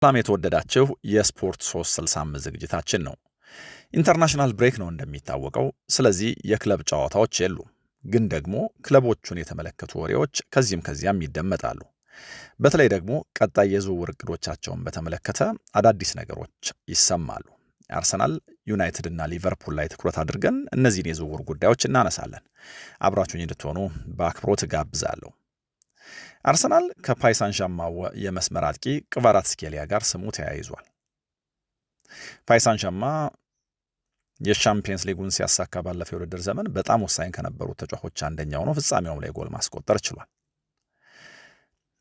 ሰላም የተወደዳችሁ የስፖርት 365 ዝግጅታችን ነው። ኢንተርናሽናል ብሬክ ነው እንደሚታወቀው። ስለዚህ የክለብ ጨዋታዎች የሉም። ግን ደግሞ ክለቦቹን የተመለከቱ ወሬዎች ከዚህም ከዚያም ይደመጣሉ። በተለይ ደግሞ ቀጣይ የዝውውር እቅዶቻቸውን በተመለከተ አዳዲስ ነገሮች ይሰማሉ። አርሰናል፣ ዩናይትድ እና ሊቨርፑል ላይ ትኩረት አድርገን እነዚህን የዝውውር ጉዳዮች እናነሳለን። አብራችሁኝ እንድትሆኑ በአክብሮት ጋብዛለሁ። አርሰናል ከፓይሳን ዣማው የመስመር አጥቂ ክቫራትስኬሊያ ጋር ስሙ ተያይዟል። ፓይሳን ዣማ የሻምፒየንስ ሊጉን ሲያሳካ ባለፈው የውድድር ዘመን በጣም ወሳኝ ከነበሩት ተጫዋቾች አንደኛው ነው። ፍጻሜውም ላይ ጎል ማስቆጠር ችሏል።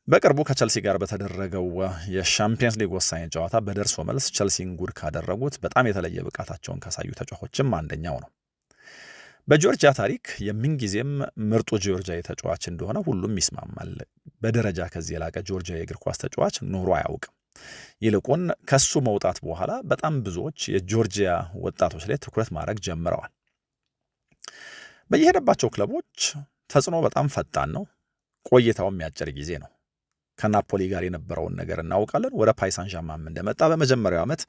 በቅርቡ ከቸልሲ ጋር በተደረገው የሻምፒየንስ ሊግ ወሳኝ ጨዋታ በደርሶ መልስ ቸልሲን ጉድ ካደረጉት በጣም የተለየ ብቃታቸውን ካሳዩ ተጫዋቾችም አንደኛው ነው። በጆርጂያ ታሪክ የምንጊዜም ምርጡ ጆርጂያዊ ተጫዋች እንደሆነ ሁሉም ይስማማል። በደረጃ ከዚህ የላቀ ጆርጂያዊ የእግር ኳስ ተጫዋች ኑሮ አያውቅም። ይልቁን ከሱ መውጣት በኋላ በጣም ብዙዎች የጆርጂያ ወጣቶች ላይ ትኩረት ማድረግ ጀምረዋል። በየሄደባቸው ክለቦች ተጽዕኖ በጣም ፈጣን ነው። ቆይታውም ያጭር ጊዜ ነው። ከናፖሊ ጋር የነበረውን ነገር እናውቃለን። ወደ ፓይሳን ዣማም እንደመጣ በመጀመሪያው ዓመት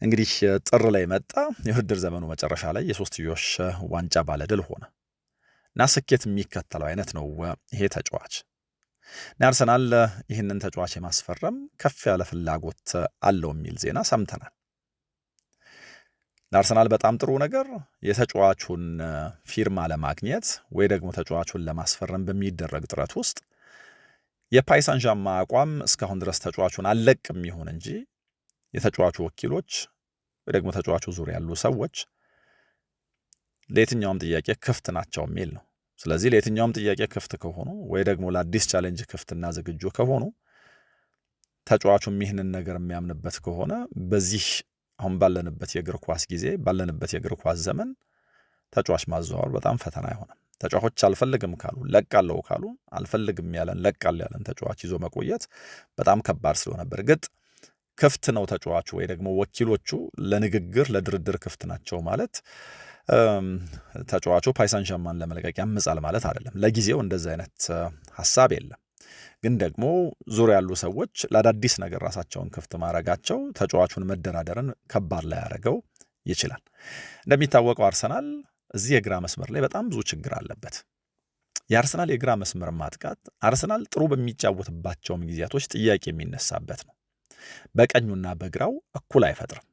እንግዲህ ጥር ላይ መጣ። የውድድር ዘመኑ መጨረሻ ላይ የሶስትዮሽ ዋንጫ ባለድል ሆነ እና ስኬት የሚከተለው አይነት ነው ይሄ ተጫዋች። አርሰናል ይህንን ተጫዋች የማስፈረም ከፍ ያለ ፍላጎት አለው የሚል ዜና ሰምተናል። ለአርሰናል በጣም ጥሩ ነገር የተጫዋቹን ፊርማ ለማግኘት ወይ ደግሞ ተጫዋቹን ለማስፈረም በሚደረግ ጥረት ውስጥ የፓይሳን ዣማ አቋም እስካሁን ድረስ ተጫዋቹን አልለቅም ይሁን እንጂ የተጫዋቹ ወኪሎች ወይ ደግሞ ተጫዋቹ ዙሪያ ያሉ ሰዎች ለየትኛውም ጥያቄ ክፍት ናቸው የሚል ነው። ስለዚህ ለየትኛውም ጥያቄ ክፍት ከሆኑ ወይ ደግሞ ለአዲስ ቻሌንጅ ክፍትና ዝግጁ ከሆኑ ተጫዋቹም ይህንን ነገር የሚያምንበት ከሆነ በዚህ አሁን ባለንበት የእግር ኳስ ጊዜ ባለንበት የእግር ኳስ ዘመን ተጫዋች ማዘዋወር በጣም ፈተና አይሆንም። ተጫዋቾች አልፈልግም ካሉ ለቃለው ካሉ አልፈልግም ያለን ለቃል ያለን ተጫዋች ይዞ መቆየት በጣም ከባድ ስለሆነ በርግጥ ክፍት ነው ተጫዋቹ ወይ ደግሞ ወኪሎቹ ለንግግር ለድርድር ክፍት ናቸው ማለት ተጫዋቹ ፓይሳን ዣማን ለመልቀቅ ያምጻል ማለት አይደለም። ለጊዜው እንደዚህ አይነት ሐሳብ የለም። ግን ደግሞ ዙሪያ ያሉ ሰዎች ለአዳዲስ ነገር ራሳቸውን ክፍት ማድረጋቸው ተጫዋቹን መደራደርን ከባድ ላይ ያደርገው ይችላል። እንደሚታወቀው አርሰናል እዚህ የግራ መስመር ላይ በጣም ብዙ ችግር አለበት። የአርሰናል የግራ መስመር ማጥቃት አርሰናል ጥሩ በሚጫወትባቸውም ጊዜያቶች ጥያቄ የሚነሳበት ነው። በቀኙና በግራው እኩል አይፈጥርም።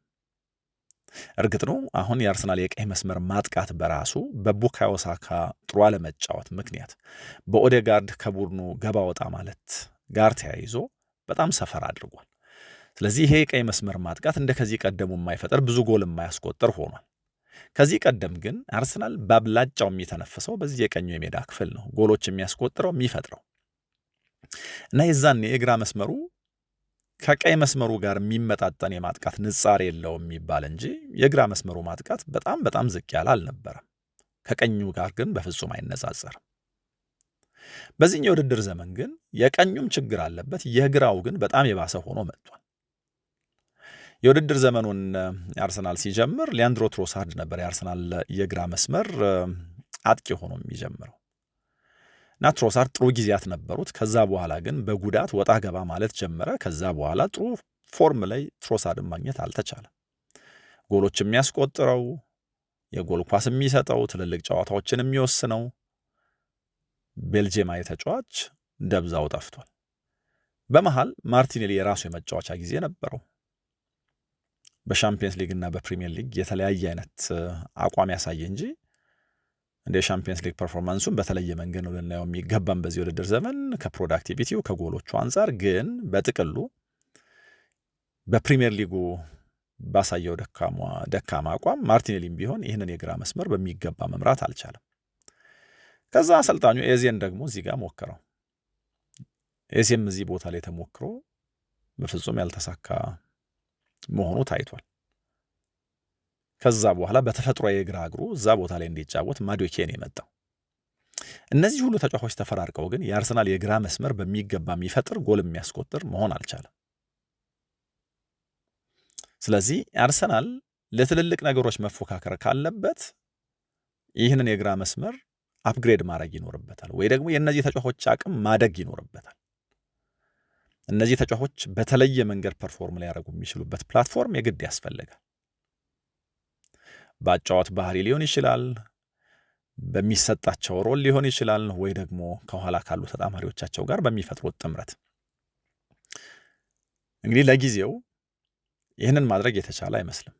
እርግጥ ነው አሁን የአርሰናል የቀኝ መስመር ማጥቃት በራሱ በቡካዮ ሳካ ጥሩ አለመጫወት ምክንያት በኦዴጋርድ ከቡድኑ ገባ ወጣ ማለት ጋር ተያይዞ በጣም ሰፈር አድርጓል። ስለዚህ ይሄ የቀኝ መስመር ማጥቃት እንደ ከዚህ ቀደሙ የማይፈጥር ብዙ ጎል የማያስቆጥር ሆኗል። ከዚህ ቀደም ግን አርሰናል በአብላጫው የሚተነፍሰው በዚህ የቀኙ የሜዳ ክፍል ነው ጎሎች የሚያስቆጥረው የሚፈጥረው እና የዛን የግራ መስመሩ ከቀይ መስመሩ ጋር የሚመጣጠን የማጥቃት ንጻር የለውም የሚባል እንጂ የግራ መስመሩ ማጥቃት በጣም በጣም ዝቅ ያለ አልነበረም። ከቀኙ ጋር ግን በፍጹም አይነጻጸርም። በዚህኛው የውድድር ዘመን ግን የቀኙም ችግር አለበት፣ የግራው ግን በጣም የባሰ ሆኖ መጥቷል። የውድድር ዘመኑን አርሰናል ሲጀምር ሊያንድሮ ትሮሳርድ ነበር የአርሰናል የግራ መስመር አጥቂ ሆኖ የሚጀምረው እና ትሮሳርድ ጥሩ ጊዜያት ነበሩት። ከዛ በኋላ ግን በጉዳት ወጣ ገባ ማለት ጀመረ። ከዛ በኋላ ጥሩ ፎርም ላይ ትሮሳርድን ማግኘት አልተቻለም። ጎሎች የሚያስቆጥረው የጎል ኳስ የሚሰጠው ትልልቅ ጨዋታዎችን የሚወስነው ቤልጂየማዊ ተጫዋች ደብዛው ጠፍቷል። በመሃል ማርቲኔሊ የራሱ የመጫወቻ ጊዜ ነበረው። በሻምፒየንስ ሊግ እና በፕሪሚየር ሊግ የተለያየ አይነት አቋም ያሳየ እንጂ እንደ ሻምፒየንስ ሊግ ፐርፎርማንሱን በተለየ መንገድ ነው ልናየው የሚገባም በዚህ ውድድር ዘመን ከፕሮዳክቲቪቲው ከጎሎቹ አንጻር። ግን በጥቅሉ በፕሪሚየር ሊጉ ባሳየው ደካማ አቋም ማርቲኔሊም ቢሆን ይህንን የግራ መስመር በሚገባ መምራት አልቻለም። ከዛ አሰልጣኙ ኤዜን ደግሞ እዚህ ጋር ሞክረው ኤዜም እዚህ ቦታ ላይ ተሞክሮ በፍጹም ያልተሳካ መሆኑ ታይቷል። ከዛ በኋላ በተፈጥሮ የግራ እግሩ እዛ ቦታ ላይ እንዲጫወት ማዱኬን የመጣው። እነዚህ ሁሉ ተጫዋቾች ተፈራርቀው ግን የአርሰናል የግራ መስመር በሚገባ የሚፈጥር ጎል የሚያስቆጥር መሆን አልቻለም። ስለዚህ አርሰናል ለትልልቅ ነገሮች መፎካከር ካለበት ይህንን የግራ መስመር አፕግሬድ ማድረግ ይኖርበታል፣ ወይ ደግሞ የእነዚህ ተጫዋቾች አቅም ማደግ ይኖርበታል። እነዚህ ተጫዋቾች በተለየ መንገድ ፐርፎርም ሊያደርጉ የሚችሉበት ፕላትፎርም የግድ ያስፈልጋል። በአጫዋት ባህሪ ሊሆን ይችላል፣ በሚሰጣቸው ሮል ሊሆን ይችላል፣ ወይ ደግሞ ከኋላ ካሉ ተጣማሪዎቻቸው ጋር በሚፈጥሩት ጥምረት። እንግዲህ ለጊዜው ይህንን ማድረግ የተቻለ አይመስልም።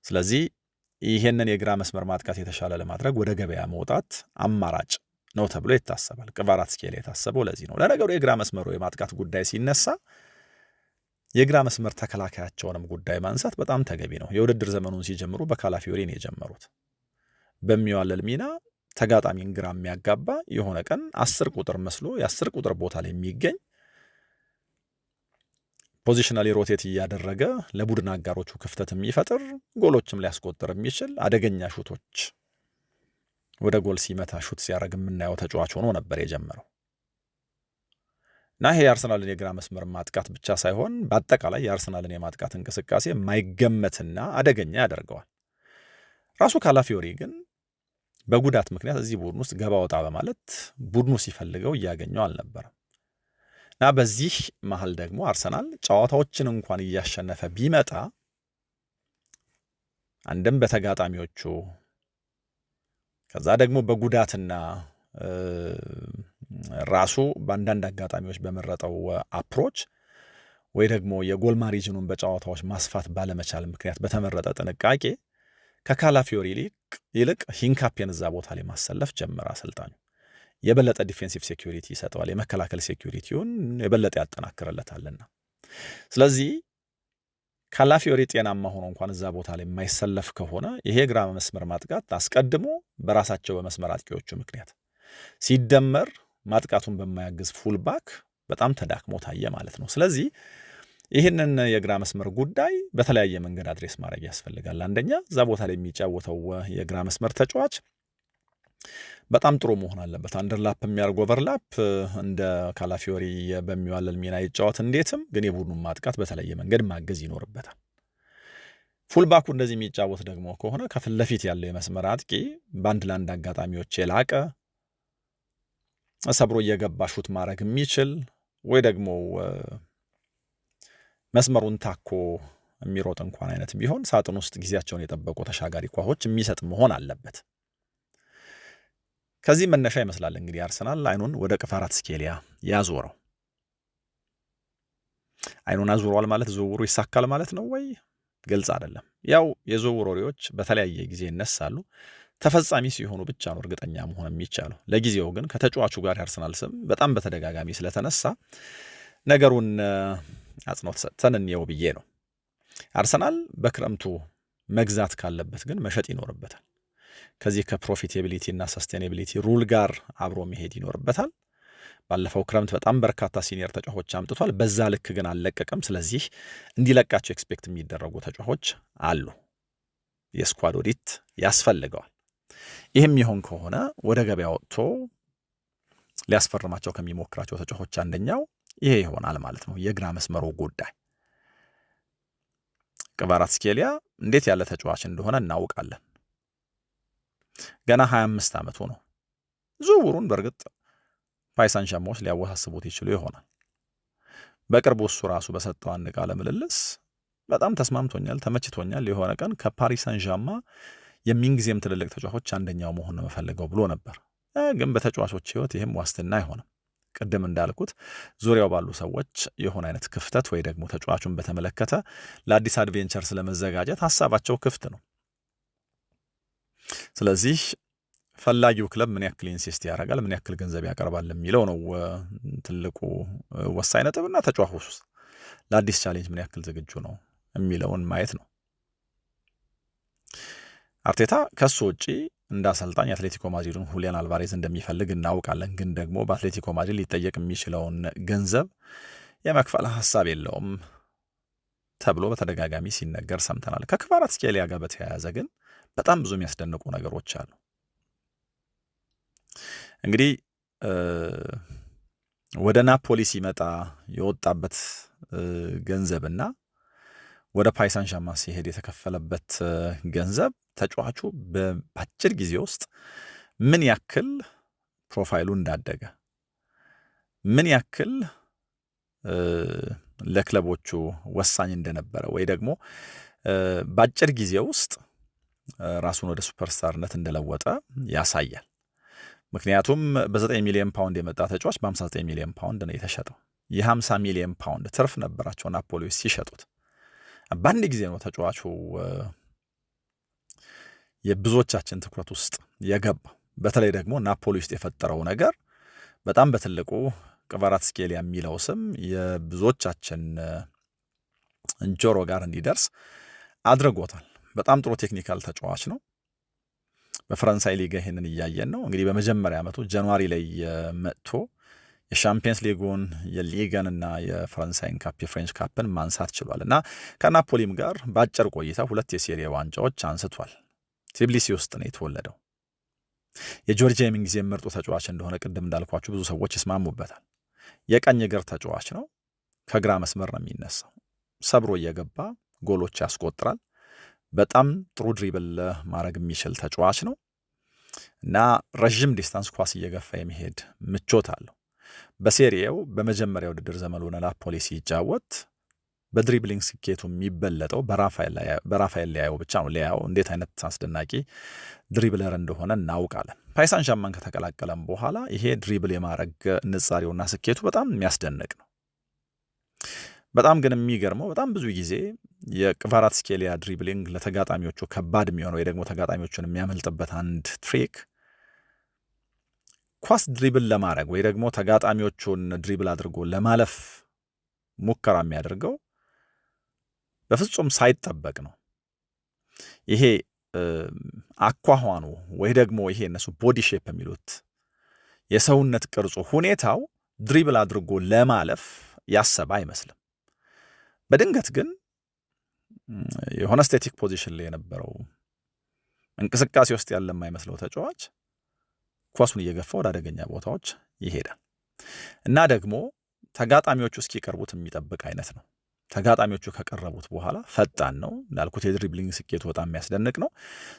ስለዚህ ይህንን የግራ መስመር ማጥቃት የተሻለ ለማድረግ ወደ ገበያ መውጣት አማራጭ ነው ተብሎ ይታሰባል። ክቫራትስኬሊያ የታሰበው ለዚህ ነው። ለነገሩ የግራ መስመሩ የማጥቃት ጉዳይ ሲነሳ የግራ መስመር ተከላካያቸውንም ጉዳይ ማንሳት በጣም ተገቢ ነው። የውድድር ዘመኑን ሲጀምሩ በካላፊዮሪ ነው የጀመሩት። በሚዋለል ሚና ተጋጣሚን ግራ የሚያጋባ የሆነ ቀን 10 ቁጥር መስሎ የ10 ቁጥር ቦታ ላይ የሚገኝ ፖዚሽናሊ ሮቴት እያደረገ ለቡድን አጋሮቹ ክፍተት የሚፈጥር ጎሎችም ሊያስቆጥር የሚችል አደገኛ ሹቶች ወደ ጎል ሲመታ ሹት ሲያደርግ የምናየው ተጫዋች ሆኖ ነበር የጀመረው እና ይሄ የአርሰናልን የግራ መስመር ማጥቃት ብቻ ሳይሆን በአጠቃላይ የአርሰናልን የማጥቃት እንቅስቃሴ የማይገመትና አደገኛ ያደርገዋል። ራሱ ካላፊዮሪ ግን በጉዳት ምክንያት እዚህ ቡድን ውስጥ ገባ ወጣ በማለት ቡድኑ ሲፈልገው እያገኘው አልነበረም እና በዚህ መሃል ደግሞ አርሰናል ጨዋታዎችን እንኳን እያሸነፈ ቢመጣ አንድም በተጋጣሚዎቹ ከዛ ደግሞ በጉዳትና ራሱ በአንዳንድ አጋጣሚዎች በመረጠው አፕሮች ወይ ደግሞ የጎል ማሪጅኑን በጨዋታዎች ማስፋት ባለመቻል ምክንያት በተመረጠ ጥንቃቄ ከካላፊዮሪ ይልቅ ሂንካፔን እዛ ቦታ ላይ ማሰለፍ ጀመረ አሰልጣኙ። የበለጠ ዲፌንሲቭ ሴኩሪቲ ይሰጠዋል፣ የመከላከል ሴኩሪቲውን የበለጠ ያጠናክርለታልና። ስለዚህ ካላፊዮሪ ጤናማ ሆኖ እንኳን እዛ ቦታ ላይ የማይሰለፍ ከሆነ ይሄ ግራ መስመር ማጥቃት አስቀድሞ በራሳቸው በመስመር አጥቂዎቹ ምክንያት ሲደመር ማጥቃቱን በማያግዝ ፉልባክ በጣም ተዳክሞ ታየ ማለት ነው። ስለዚህ ይህንን የግራ መስመር ጉዳይ በተለያየ መንገድ አድሬስ ማድረግ ያስፈልጋል። አንደኛ እዛ ቦታ ላይ የሚጫወተው የግራ መስመር ተጫዋች በጣም ጥሩ መሆን አለበት። አንደርላፕ የሚያደርግ ኦቨርላፕ እንደ ካላፊዮሪ በሚዋለል ሚና ይጫወት እንዴትም፣ ግን የቡድኑን ማጥቃት በተለየ መንገድ ማገዝ ይኖርበታል። ፉልባኩ እንደዚህ የሚጫወት ደግሞ ከሆነ ከፊት ለፊት ያለው የመስመር አጥቂ በአንድ ለአንድ አጋጣሚዎች የላቀ ሰብሮ እየገባ ሹት ማድረግ የሚችል ወይ ደግሞ መስመሩን ታኮ የሚሮጥ እንኳን አይነት ቢሆን ሳጥን ውስጥ ጊዜያቸውን የጠበቁ ተሻጋሪ ኳሶች የሚሰጥ መሆን አለበት። ከዚህ መነሻ ይመስላል እንግዲህ አርሰናል አይኑን ወደ ክቫራትስኬሊያ ያዞረው። አይኑን አዙሯል ማለት ዝውውሩ ይሳካል ማለት ነው ወይ? ግልጽ አይደለም። ያው የዝውውር ወሬዎች በተለያየ ጊዜ ይነሳሉ። ተፈጻሚ ሲሆኑ ብቻ ነው እርግጠኛ መሆን የሚቻለው። ለጊዜው ግን ከተጫዋቹ ጋር የአርሰናል ስም በጣም በተደጋጋሚ ስለተነሳ ነገሩን አጽንኦት ሰጥተን እንየው ብዬ ነው። አርሰናል በክረምቱ መግዛት ካለበት ግን መሸጥ ይኖርበታል። ከዚህ ከፕሮፊቴቢሊቲ እና ሰስቴኔቢሊቲ ሩል ጋር አብሮ መሄድ ይኖርበታል። ባለፈው ክረምት በጣም በርካታ ሲኒየር ተጫዋቾች አምጥቷል። በዛ ልክ ግን አልለቀቀም። ስለዚህ እንዲለቃቸው ኤክስፔክት የሚደረጉ ተጫዋቾች አሉ። የስኳድ ኦዲት ያስፈልገዋል። ይህም ይሆን ከሆነ ወደ ገበያ ወጥቶ ሊያስፈርማቸው ከሚሞክራቸው ተጫዋቾች አንደኛው ይሄ ይሆናል ማለት ነው። የግራ መስመሩ ጉዳይ ክቫራትስኬሊያ እንዴት ያለ ተጫዋች እንደሆነ እናውቃለን። ገና 25 ዓመቱ ነው። ዝውውሩን በእርግጥ ፓሪስ ሳን ዠርሜን ሊያወሳስቡት ይችሉ ይሆናል። በቅርቡ እሱ ራሱ በሰጠው አንድ ቃለ ምልልስ በጣም ተስማምቶኛል፣ ተመችቶኛል፣ የሆነ ቀን ከፓሪስ ሳን ዠርሜን የሚንጊዜም ትልልቅ ተጫዋቾች አንደኛው መሆን ነው የምፈልገው ብሎ ነበር። ግን በተጫዋቾች ህይወት ይህም ዋስትና አይሆንም። ቅድም እንዳልኩት ዙሪያው ባሉ ሰዎች የሆነ አይነት ክፍተት ወይ ደግሞ ተጫዋቹን በተመለከተ ለአዲስ አድቬንቸር ስለመዘጋጀት ሀሳባቸው ክፍት ነው። ስለዚህ ፈላጊው ክለብ ምን ያክል ኢንሲስት ያደርጋል፣ ምን ያክል ገንዘብ ያቀርባል የሚለው ነው ትልቁ ወሳኝ ነጥብና ተጫዋቹ ለአዲስ ቻሌንጅ ምን ያክል ዝግጁ ነው የሚለውን ማየት ነው። አርቴታ ከሱ ውጪ እንደ አሰልጣኝ አትሌቲኮ ማድሪድን ሁሊያን አልቫሬዝ እንደሚፈልግ እናውቃለን። ግን ደግሞ በአትሌቲኮ ማድሪድ ሊጠየቅ የሚችለውን ገንዘብ የመክፈል ሀሳብ የለውም ተብሎ በተደጋጋሚ ሲነገር ሰምተናል። ከክቫራትስኬሊያ ጋር በተያያዘ ግን በጣም ብዙ የሚያስደንቁ ነገሮች አሉ። እንግዲህ ወደ ናፖሊ ሲመጣ የወጣበት ገንዘብና ወደ ፓሪስ ሳን ዠርሜን ሲሄድ የተከፈለበት ገንዘብ ተጫዋቹ በአጭር ጊዜ ውስጥ ምን ያክል ፕሮፋይሉ እንዳደገ፣ ምን ያክል ለክለቦቹ ወሳኝ እንደነበረ ወይ ደግሞ በአጭር ጊዜ ውስጥ ራሱን ወደ ሱፐርስታርነት እንደለወጠ ያሳያል። ምክንያቱም በ9 ሚሊዮን ፓውንድ የመጣ ተጫዋች በ59 ሚሊዮን ፓውንድ ነው የተሸጠው። የ50 ሚሊዮን ፓውንድ ትርፍ ነበራቸው ናፖሊዎች ሲሸጡት። በአንድ ጊዜ ነው ተጫዋቹ የብዙዎቻችን ትኩረት ውስጥ የገባው። በተለይ ደግሞ ናፖሊ ውስጥ የፈጠረው ነገር በጣም በትልቁ ክቫራትስኬሊያ የሚለው ስም የብዙዎቻችን ጆሮ ጋር እንዲደርስ አድርጎታል። በጣም ጥሩ ቴክኒካል ተጫዋች ነው። በፈረንሳይ ሊግ ይህንን እያየን ነው። እንግዲህ በመጀመሪያ ዓመቱ ጃንዋሪ ላይ መጥቶ የሻምፒየንስ ሊጉን የሊገንና የፈረንሳይን ካፕ የፍሬንች ካፕን ማንሳት ችሏል እና ከናፖሊም ጋር በአጭር ቆይታ 2 የሴሪ ዋንጫዎች አንስቷል። ቲቢሊሲ ውስጥ ነው የተወለደው። የጆርጂያ የምንጊዜ ምርጡ ተጫዋች እንደሆነ ቅድም እንዳልኳችሁ ብዙ ሰዎች ይስማሙበታል። የቀኝ እግር ተጫዋች ነው። ከግራ መስመር ነው የሚነሳው። ሰብሮ እየገባ ጎሎች ያስቆጥራል። በጣም ጥሩ ድሪብል ማድረግ የሚችል ተጫዋች ነው እና ረዥም ዲስታንስ ኳስ እየገፋ የሚሄድ ምቾት አለው። በሴሪየው በመጀመሪያ ውድድር ዘመኑ ናፖሊ ሲጫወት በድሪብሊንግ ስኬቱ የሚበለጠው በራፋኤል ሊያዮ ብቻ ነው። ሊያዮ እንዴት አይነት አስደናቂ ድሪብለር እንደሆነ እናውቃለን። ፓሪስ ሳን ዠርማን ከተቀላቀለም በኋላ ይሄ ድሪብል የማድረግ ንጻሬውና ስኬቱ በጣም የሚያስደንቅ ነው። በጣም ግን የሚገርመው በጣም ብዙ ጊዜ የክቫራትስኬሊያ ድሪብሊንግ ለተጋጣሚዎቹ ከባድ የሚሆነው ወይ ደግሞ ተጋጣሚዎቹን የሚያመልጥበት አንድ ትሪክ ኳስ ድሪብል ለማድረግ ወይ ደግሞ ተጋጣሚዎቹን ድሪብል አድርጎ ለማለፍ ሙከራ የሚያደርገው በፍጹም ሳይጠበቅ ነው። ይሄ አኳኋኑ ወይ ደግሞ ይሄ እነሱ ቦዲ ሼፕ የሚሉት የሰውነት ቅርጹ ሁኔታው ድሪብል አድርጎ ለማለፍ ያሰበ አይመስልም። በድንገት ግን የሆነ ስቴቲክ ፖዚሽን ላይ የነበረው እንቅስቃሴ ውስጥ ያለ የማይመስለው ተጫዋች ኳሱን እየገፋ ወደ አደገኛ ቦታዎች ይሄዳል እና ደግሞ ተጋጣሚዎቹ እስኪቀርቡት የሚጠብቅ አይነት ነው። ተጋጣሚዎቹ ከቀረቡት በኋላ ፈጣን ነው እንዳልኩት፣ የድሪብሊንግ ስኬቱ በጣም የሚያስደንቅ ነው።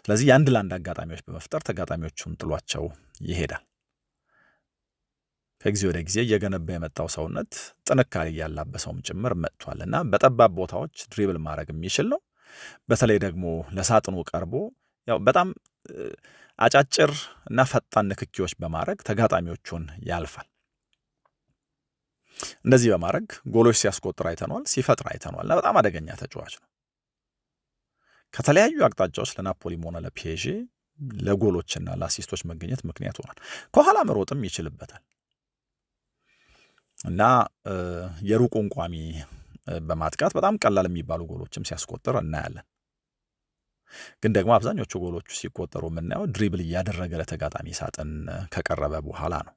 ስለዚህ የአንድ ለአንድ አጋጣሚዎች በመፍጠር ተጋጣሚዎቹን ጥሏቸው ይሄዳል። ከጊዜ ወደ ጊዜ እየገነባ የመጣው ሰውነት ጥንካሬ እያላበሰውም ጭምር መጥቷል እና በጠባብ ቦታዎች ድሪብል ማድረግ የሚችል ነው። በተለይ ደግሞ ለሳጥኑ ቀርቦ ያው በጣም አጫጭር እና ፈጣን ንክኪዎች በማድረግ ተጋጣሚዎቹን ያልፋል። እንደዚህ በማድረግ ጎሎች ሲያስቆጥር አይተኗል፣ ሲፈጥር አይተኗል እና በጣም አደገኛ ተጫዋች ነው። ከተለያዩ አቅጣጫዎች ለናፖሊም ሆነ ለፒኤስጂ ለጎሎችና ለአሲስቶች መገኘት ምክንያት ሆኗል። ከኋላ መሮጥም ይችልበታል እና የሩቁን ቋሚ በማጥቃት በጣም ቀላል የሚባሉ ጎሎችም ሲያስቆጥር እናያለን። ግን ደግሞ አብዛኞቹ ጎሎቹ ሲቆጠሩ የምናየው ድሪብል እያደረገ ለተጋጣሚ ሳጥን ከቀረበ በኋላ ነው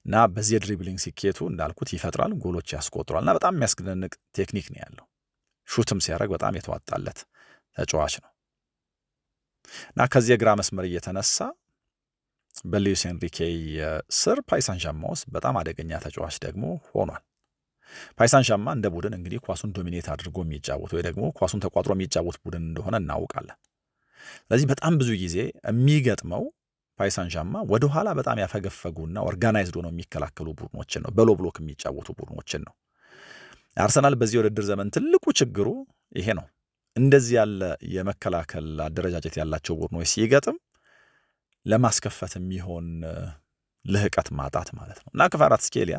እና በዚህ የድሪብሊንግ ስኬቱ እንዳልኩት ይፈጥራል፣ ጎሎች ያስቆጥራል እና በጣም የሚያስደንቅ ቴክኒክ ነው ያለው። ሹትም ሲያደርግ በጣም የተዋጣለት ተጫዋች ነው እና ከዚህ የግራ መስመር እየተነሳ በሉዊስ ኤንሪኬ ስር ፓሪስ ሳን ዠርማን ውስጥ በጣም አደገኛ ተጫዋች ደግሞ ሆኗል። ፓሪስ ሳን ዠርማን እንደ ቡድን እንግዲህ ኳሱን ዶሚኔት አድርጎ የሚጫወት ወይ ደግሞ ኳሱን ተቋጥሮ የሚጫወት ቡድን እንደሆነ እናውቃለን። ስለዚህ በጣም ብዙ ጊዜ የሚገጥመው ፓሪስ ሳን ዠርማን ወደ ኋላ በጣም ያፈገፈጉና ኦርጋናይዝድ ሆነው የሚከላከሉ ቡድኖችን ነው፣ በሎ ብሎክ የሚጫወቱ ቡድኖችን ነው። አርሰናል በዚህ ውድድር ዘመን ትልቁ ችግሩ ይሄ ነው። እንደዚህ ያለ የመከላከል አደረጃጀት ያላቸው ቡድኖች ሲገጥም ለማስከፈት የሚሆን ልህቀት ማጣት ማለት ነው እና ክቫራትስኬሊያ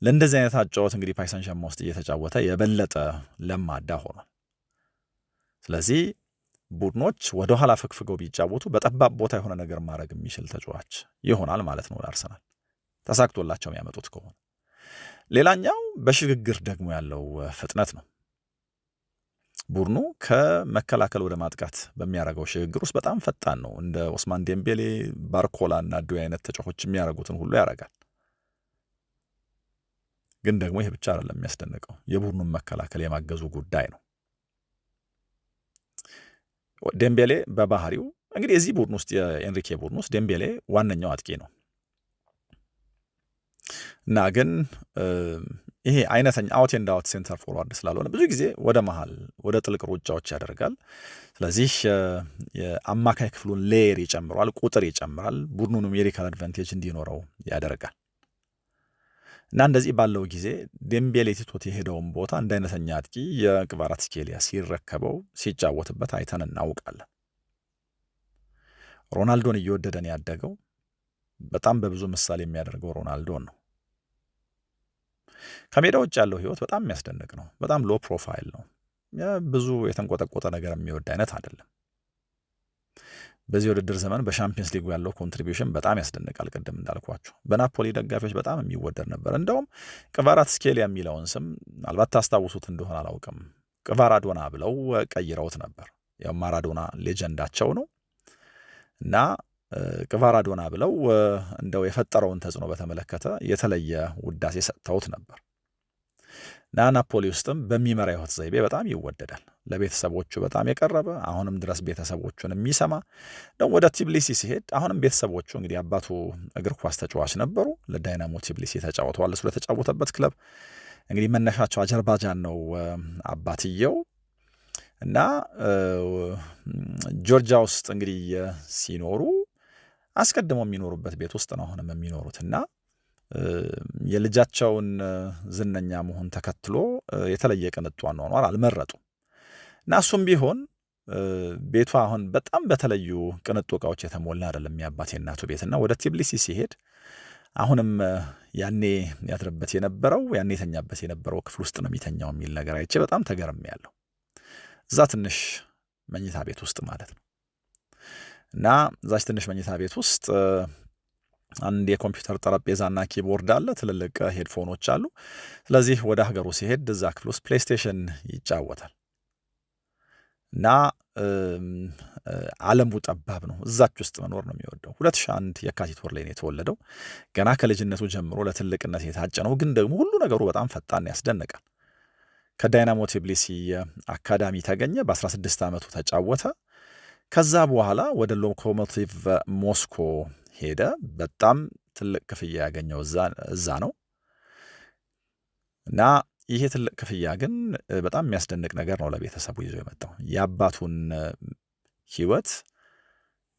ለእንደዚህ አይነት አጫወት እንግዲህ ፓሪስ ሳን ዠርማን ውስጥ እየተጫወተ የበለጠ ለማዳ ሆኗል። ስለዚህ ቡድኖች ወደ ኋላ ፍግፍገው ቢጫወቱ በጠባብ ቦታ የሆነ ነገር ማድረግ የሚችል ተጫዋች ይሆናል ማለት ነው ለአርሰናል ተሳክቶላቸው የሚያመጡት ከሆነ። ሌላኛው በሽግግር ደግሞ ያለው ፍጥነት ነው። ቡድኑ ከመከላከል ወደ ማጥቃት በሚያደርገው ሽግግር ውስጥ በጣም ፈጣን ነው። እንደ ኦስማን ዴምቤሌ፣ ባርኮላ እና ዱዌ አይነት ተጫዋቾች የሚያደርጉትን ሁሉ ያደርጋል። ግን ደግሞ ይሄ ብቻ አይደለም የሚያስደንቀው፣ የቡድኑን መከላከል የማገዙ ጉዳይ ነው። ዴምቤሌ በባህሪው እንግዲህ የዚህ ቡድን ውስጥ የኤንሪኬ ቡድን ውስጥ ዴምቤሌ ዋነኛው አጥቂ ነው እና ግን ይሄ አይነተኛ አውት ኤንድ አውት ሴንተር ፎርዋርድ ስላልሆነ ብዙ ጊዜ ወደ መሃል ወደ ጥልቅ ሩጫዎች ያደርጋል። ስለዚህ የአማካይ ክፍሉን ሌየር ይጨምራል፣ ቁጥር ይጨምራል፣ ቡድኑ ኑሜሪካል አድቫንቴጅ እንዲኖረው ያደርጋል እና እንደዚህ ባለው ጊዜ ዴምቤሌ ትቶት የሄደውን ቦታ እንደ አይነተኛ አጥቂ የክቫራትስኬሊያ ሲረከበው ሲጫወትበት አይተን እናውቃለን። ሮናልዶን እየወደደን ያደገው በጣም በብዙ ምሳሌ የሚያደርገው ሮናልዶን ነው። ከሜዳ ውጭ ያለው ህይወት በጣም የሚያስደንቅ ነው። በጣም ሎ ፕሮፋይል ነው። ብዙ የተንቆጠቆጠ ነገር የሚወድ አይነት አይደለም። በዚህ ውድድር ዘመን በሻምፒየንስ ሊጉ ያለው ኮንትሪቢዩሽን በጣም ያስደንቃል። ቅድም እንዳልኳቸው በናፖሊ ደጋፊዎች በጣም የሚወደድ ነበር። እንደውም ክቫራትስኬሊያ የሚለውን ስም ምናልባት ታስታውሱት እንደሆነ አላውቅም፣ ክቫራዶና ብለው ቀይረውት ነበር። ያው ማራዶና ሌጀንዳቸው ነው እና ክቫራዶና ብለው እንደው የፈጠረውን ተጽዕኖ በተመለከተ የተለየ ውዳሴ ሰጥተውት ነበር እና ናፖሊ ውስጥም በሚመራ ህይወት ዘይቤ በጣም ይወደዳል። ለቤተሰቦቹ በጣም የቀረበ አሁንም ድረስ ቤተሰቦቹን የሚሰማ ነው። ወደ ቲብሊሲ ሲሄድ አሁንም ቤተሰቦቹ እንግዲህ አባቱ እግር ኳስ ተጫዋች ነበሩ። ለዳይናሞ ቲብሊሲ ተጫውተዋል። እሱ ለተጫወተበት ክለብ እንግዲህ መነሻቸው አዘርባጃን ነው አባትየው እና ጆርጂያ ውስጥ እንግዲህ ሲኖሩ አስቀድመው የሚኖሩበት ቤት ውስጥ ነው አሁንም የሚኖሩት እና የልጃቸውን ዝነኛ መሆን ተከትሎ የተለየ ቅንጡ አኗኗር አልመረጡም እና እሱም ቢሆን ቤቱ አሁን በጣም በተለዩ ቅንጡ እቃዎች የተሞላ አይደለም የአባቴ እናቱ ቤት እና ወደ ቲብሊሲ ሲሄድ አሁንም ያኔ ያድርበት የነበረው ያኔ የተኛበት የነበረው ክፍል ውስጥ ነው የሚተኛው የሚል ነገር አይቼ በጣም ተገርሜያለሁ። እዛ ትንሽ መኝታ ቤት ውስጥ ማለት ነው እና እዛች ትንሽ መኝታ ቤት ውስጥ አንድ የኮምፒውተር ጠረጴዛና ኪቦርድ አለ፣ ትልልቅ ሄድፎኖች አሉ። ስለዚህ ወደ ሀገሩ ሲሄድ እዛ ክፍል ውስጥ ፕሌይስቴሽን ይጫወታል እና ዓለሙ ጠባብ ነው። እዛች ውስጥ መኖር ነው የሚወደው። 2001 የካቲት ወር ላይ ነው የተወለደው። ገና ከልጅነቱ ጀምሮ ለትልቅነት የታጨ ነው። ግን ደግሞ ሁሉ ነገሩ በጣም ፈጣን ያስደንቃል። ከዳይናሞ ቲብሊሲ አካዳሚ ተገኘ። በ16 ዓመቱ ተጫወተ። ከዛ በኋላ ወደ ሎኮሞቲቭ ሞስኮ ሄደ። በጣም ትልቅ ክፍያ ያገኘው እዛ ነው እና ይሄ ትልቅ ክፍያ ግን በጣም የሚያስደንቅ ነገር ነው ለቤተሰቡ ይዞ የመጣው የአባቱን ሕይወት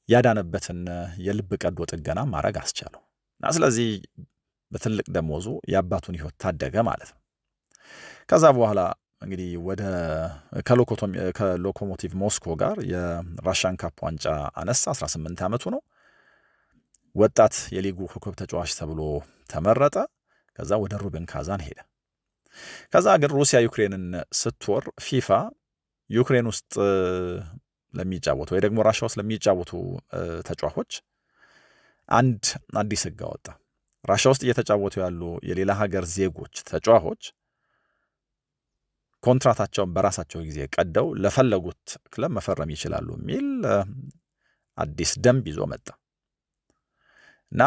ያዳነበትን የልብ ቀዶ ጥገና ማድረግ አስቻለው እና ስለዚህ በትልቅ ደሞዙ የአባቱን ሕይወት ታደገ ማለት ነው። ከዛ በኋላ እንግዲህ ወደ ከሎኮሞቲቭ ሞስኮ ጋር የራሻን ካፕ ዋንጫ አነሳ። 18 ዓመቱ ነው። ወጣት የሊጉ ኮከብ ተጫዋች ተብሎ ተመረጠ። ከዛ ወደ ሩቤን ካዛን ሄደ። ከዛ ግን ሩሲያ ዩክሬንን ስትወር ፊፋ ዩክሬን ውስጥ ለሚጫወቱ ወይ ደግሞ ራሻ ውስጥ ለሚጫወቱ ተጫዋቾች አንድ አዲስ ሕግ አወጣ። ራሻ ውስጥ እየተጫወቱ ያሉ የሌላ ሀገር ዜጎች ተጫዋቾች ኮንትራታቸውን በራሳቸው ጊዜ ቀደው ለፈለጉት ክለብ መፈረም ይችላሉ የሚል አዲስ ደንብ ይዞ መጣ እና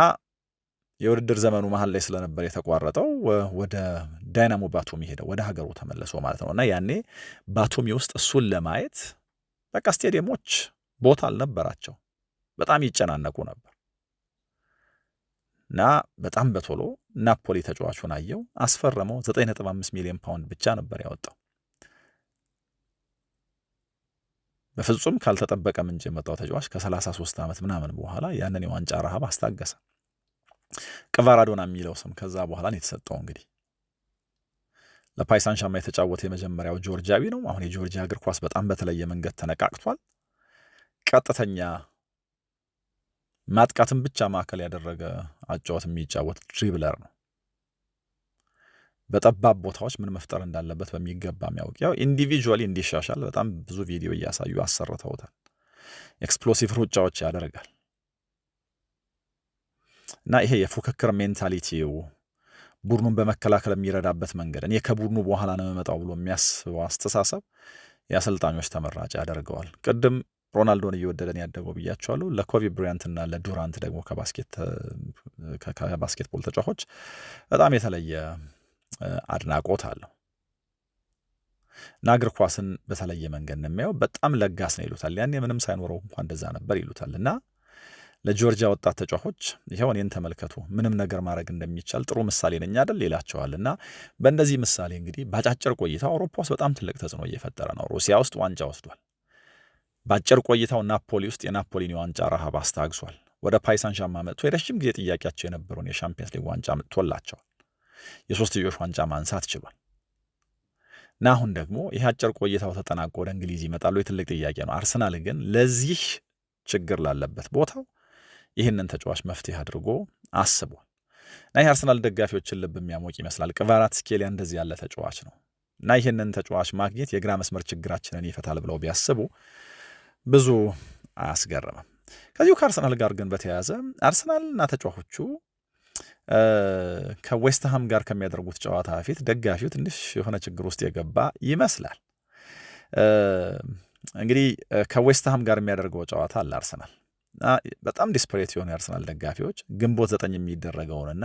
የውድድር ዘመኑ መሀል ላይ ስለነበር የተቋረጠው ወደ ዳይናሞ ባቱሚ ሄደው ወደ ሀገሩ ተመለሶ ማለት ነው እና ያኔ ባቱሚ ውስጥ እሱን ለማየት በቃ ስቴዲየሞች ቦታ አልነበራቸው፣ በጣም ይጨናነቁ ነበር እና በጣም በቶሎ ናፖሊ ተጫዋቹን አየው፣ አስፈረመው። 9.5 ሚሊዮን ፓውንድ ብቻ ነበር ያወጣው። በፍጹም ካልተጠበቀ ምንጭ የመጣው ተጫዋች ከ33 ዓመት ምናምን በኋላ ያንን የዋንጫ ረሃብ አስታገሰ። ክቫራዶና የሚለው ስም ከዛ በኋላ ነው የተሰጠው። እንግዲህ ለፓይሳን ሻማ የተጫወተ የመጀመሪያው ጆርጂያዊ ነው። አሁን የጆርጂያ እግር ኳስ በጣም በተለየ መንገድ ተነቃቅቷል። ቀጥተኛ ማጥቃትን ብቻ ማዕከል ያደረገ አጫወት የሚጫወት ድሪብለር ነው። በጠባብ ቦታዎች ምን መፍጠር እንዳለበት በሚገባ የሚያውቅ፣ ያው ኢንዲቪጁዋሊ እንዲሻሻል በጣም ብዙ ቪዲዮ እያሳዩ አሰርተውታል። ኤክስፕሎሲቭ ሩጫዎች ያደርጋል እና ይሄ የፉክክር ሜንታሊቲው ቡድኑን በመከላከል የሚረዳበት መንገድ፣ እኔ ከቡድኑ በኋላ ነው የምመጣው ብሎ የሚያስበው አስተሳሰብ የአሰልጣኞች ተመራጭ ያደርገዋል። ቅድም ሮናልዶን እየወደደን ያደገው ብያቸዋለሁ። ለኮቢ ብራያንትና ለዱራንት ደግሞ ከባስኬትቦል ተጫዋቾች በጣም የተለየ አድናቆት አለው እና እግር ኳስን በተለየ መንገድ ነው የሚያየው። በጣም ለጋስ ነው ይሉታል። ያኔ ምንም ሳይኖረው እንኳን እንደዛ ነበር ይሉታል እና ለጆርጂያ ወጣት ተጫዋቾች ይኸው እኔን ተመልከቱ፣ ምንም ነገር ማድረግ እንደሚቻል ጥሩ ምሳሌ ነኝ አይደል ይላቸዋል። እና በእንደዚህ ምሳሌ እንግዲህ በአጫጭር ቆይታው አውሮፓ ውስጥ በጣም ትልቅ ተጽዕኖ እየፈጠረ ነው። ሩሲያ ውስጥ ዋንጫ ወስዷል። በአጭር ቆይታው ናፖሊ ውስጥ የናፖሊን የዋንጫ ረሃብ አስታግሷል። ወደ ፓይሳን ሻማ መጥቶ የረጅም ጊዜ ጥያቄያቸው የነበረውን የሻምፒየንስ ሊግ ዋንጫ መጥቶላቸዋል። የሶስትዮሽ ዋንጫ ማንሳት ችሏል። እና አሁን ደግሞ ይህ አጭር ቆይታው ተጠናቆ ወደ እንግሊዝ ይመጣሉ የትልቅ ጥያቄ ነው። አርሰናል ግን ለዚህ ችግር ላለበት ቦታው ይህንን ተጫዋች መፍትሄ አድርጎ አስቧል። እና ይህ አርሰናል ደጋፊዎችን ልብ የሚያሞቅ ይመስላል። ክቫራትስኬሊያ እንደዚህ ያለ ተጫዋች ነው እና ይህንን ተጫዋች ማግኘት የግራ መስመር ችግራችንን ይፈታል ብለው ቢያስቡ ብዙ አያስገርምም። ከዚሁ ከአርሰናል ጋር ግን በተያያዘ አርሰናልና ተጫዋቾቹ ከዌስትሃም ጋር ከሚያደርጉት ጨዋታ በፊት ደጋፊው ትንሽ የሆነ ችግር ውስጥ የገባ ይመስላል። እንግዲህ ከዌስትሃም ጋር የሚያደርገው ጨዋታ አለ አርሰናል በጣም ዲስፕሬት የሆኑ የአርሰናል ደጋፊዎች ግንቦት 9 የሚደረገውንና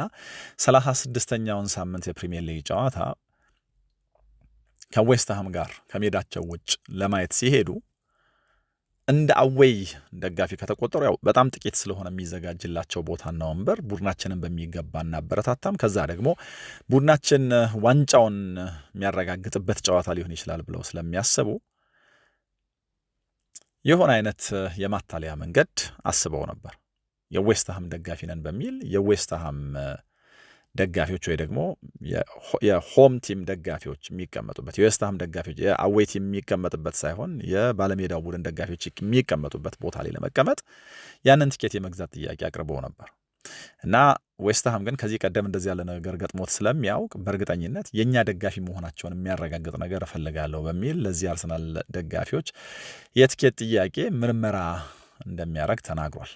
36ኛውን ሳምንት የፕሪሚየር ሊግ ጨዋታ ከዌስትሃም ጋር ከሜዳቸው ውጭ ለማየት ሲሄዱ እንደ አዌይ ደጋፊ ከተቆጠሩ ያው በጣም ጥቂት ስለሆነ የሚዘጋጅላቸው ቦታና ወንበር ቡድናችንን በሚገባ እናበረታታም፣ ከዛ ደግሞ ቡድናችን ዋንጫውን የሚያረጋግጥበት ጨዋታ ሊሆን ይችላል ብለው ስለሚያስቡ የሆነ አይነት የማታለያ መንገድ አስበው ነበር። የዌስትሃም ደጋፊ ነን በሚል የዌስትሃም ደጋፊዎች ወይ ደግሞ የሆም ቲም ደጋፊዎች የሚቀመጡበት የዌስትሃም ደጋፊዎች የአዌይ ቲም የሚቀመጥበት ሳይሆን የባለሜዳው ቡድን ደጋፊዎች የሚቀመጡበት ቦታ ላይ ለመቀመጥ ያንን ቲኬት የመግዛት ጥያቄ አቅርበው ነበር እና ዌስትሃም ግን ከዚህ ቀደም እንደዚህ ያለ ነገር ገጥሞት ስለሚያውቅ በእርግጠኝነት የእኛ ደጋፊ መሆናቸውን የሚያረጋግጥ ነገር እፈልጋለሁ በሚል ለዚህ አርሰናል ደጋፊዎች የቲኬት ጥያቄ ምርመራ እንደሚያደርግ ተናግሯል።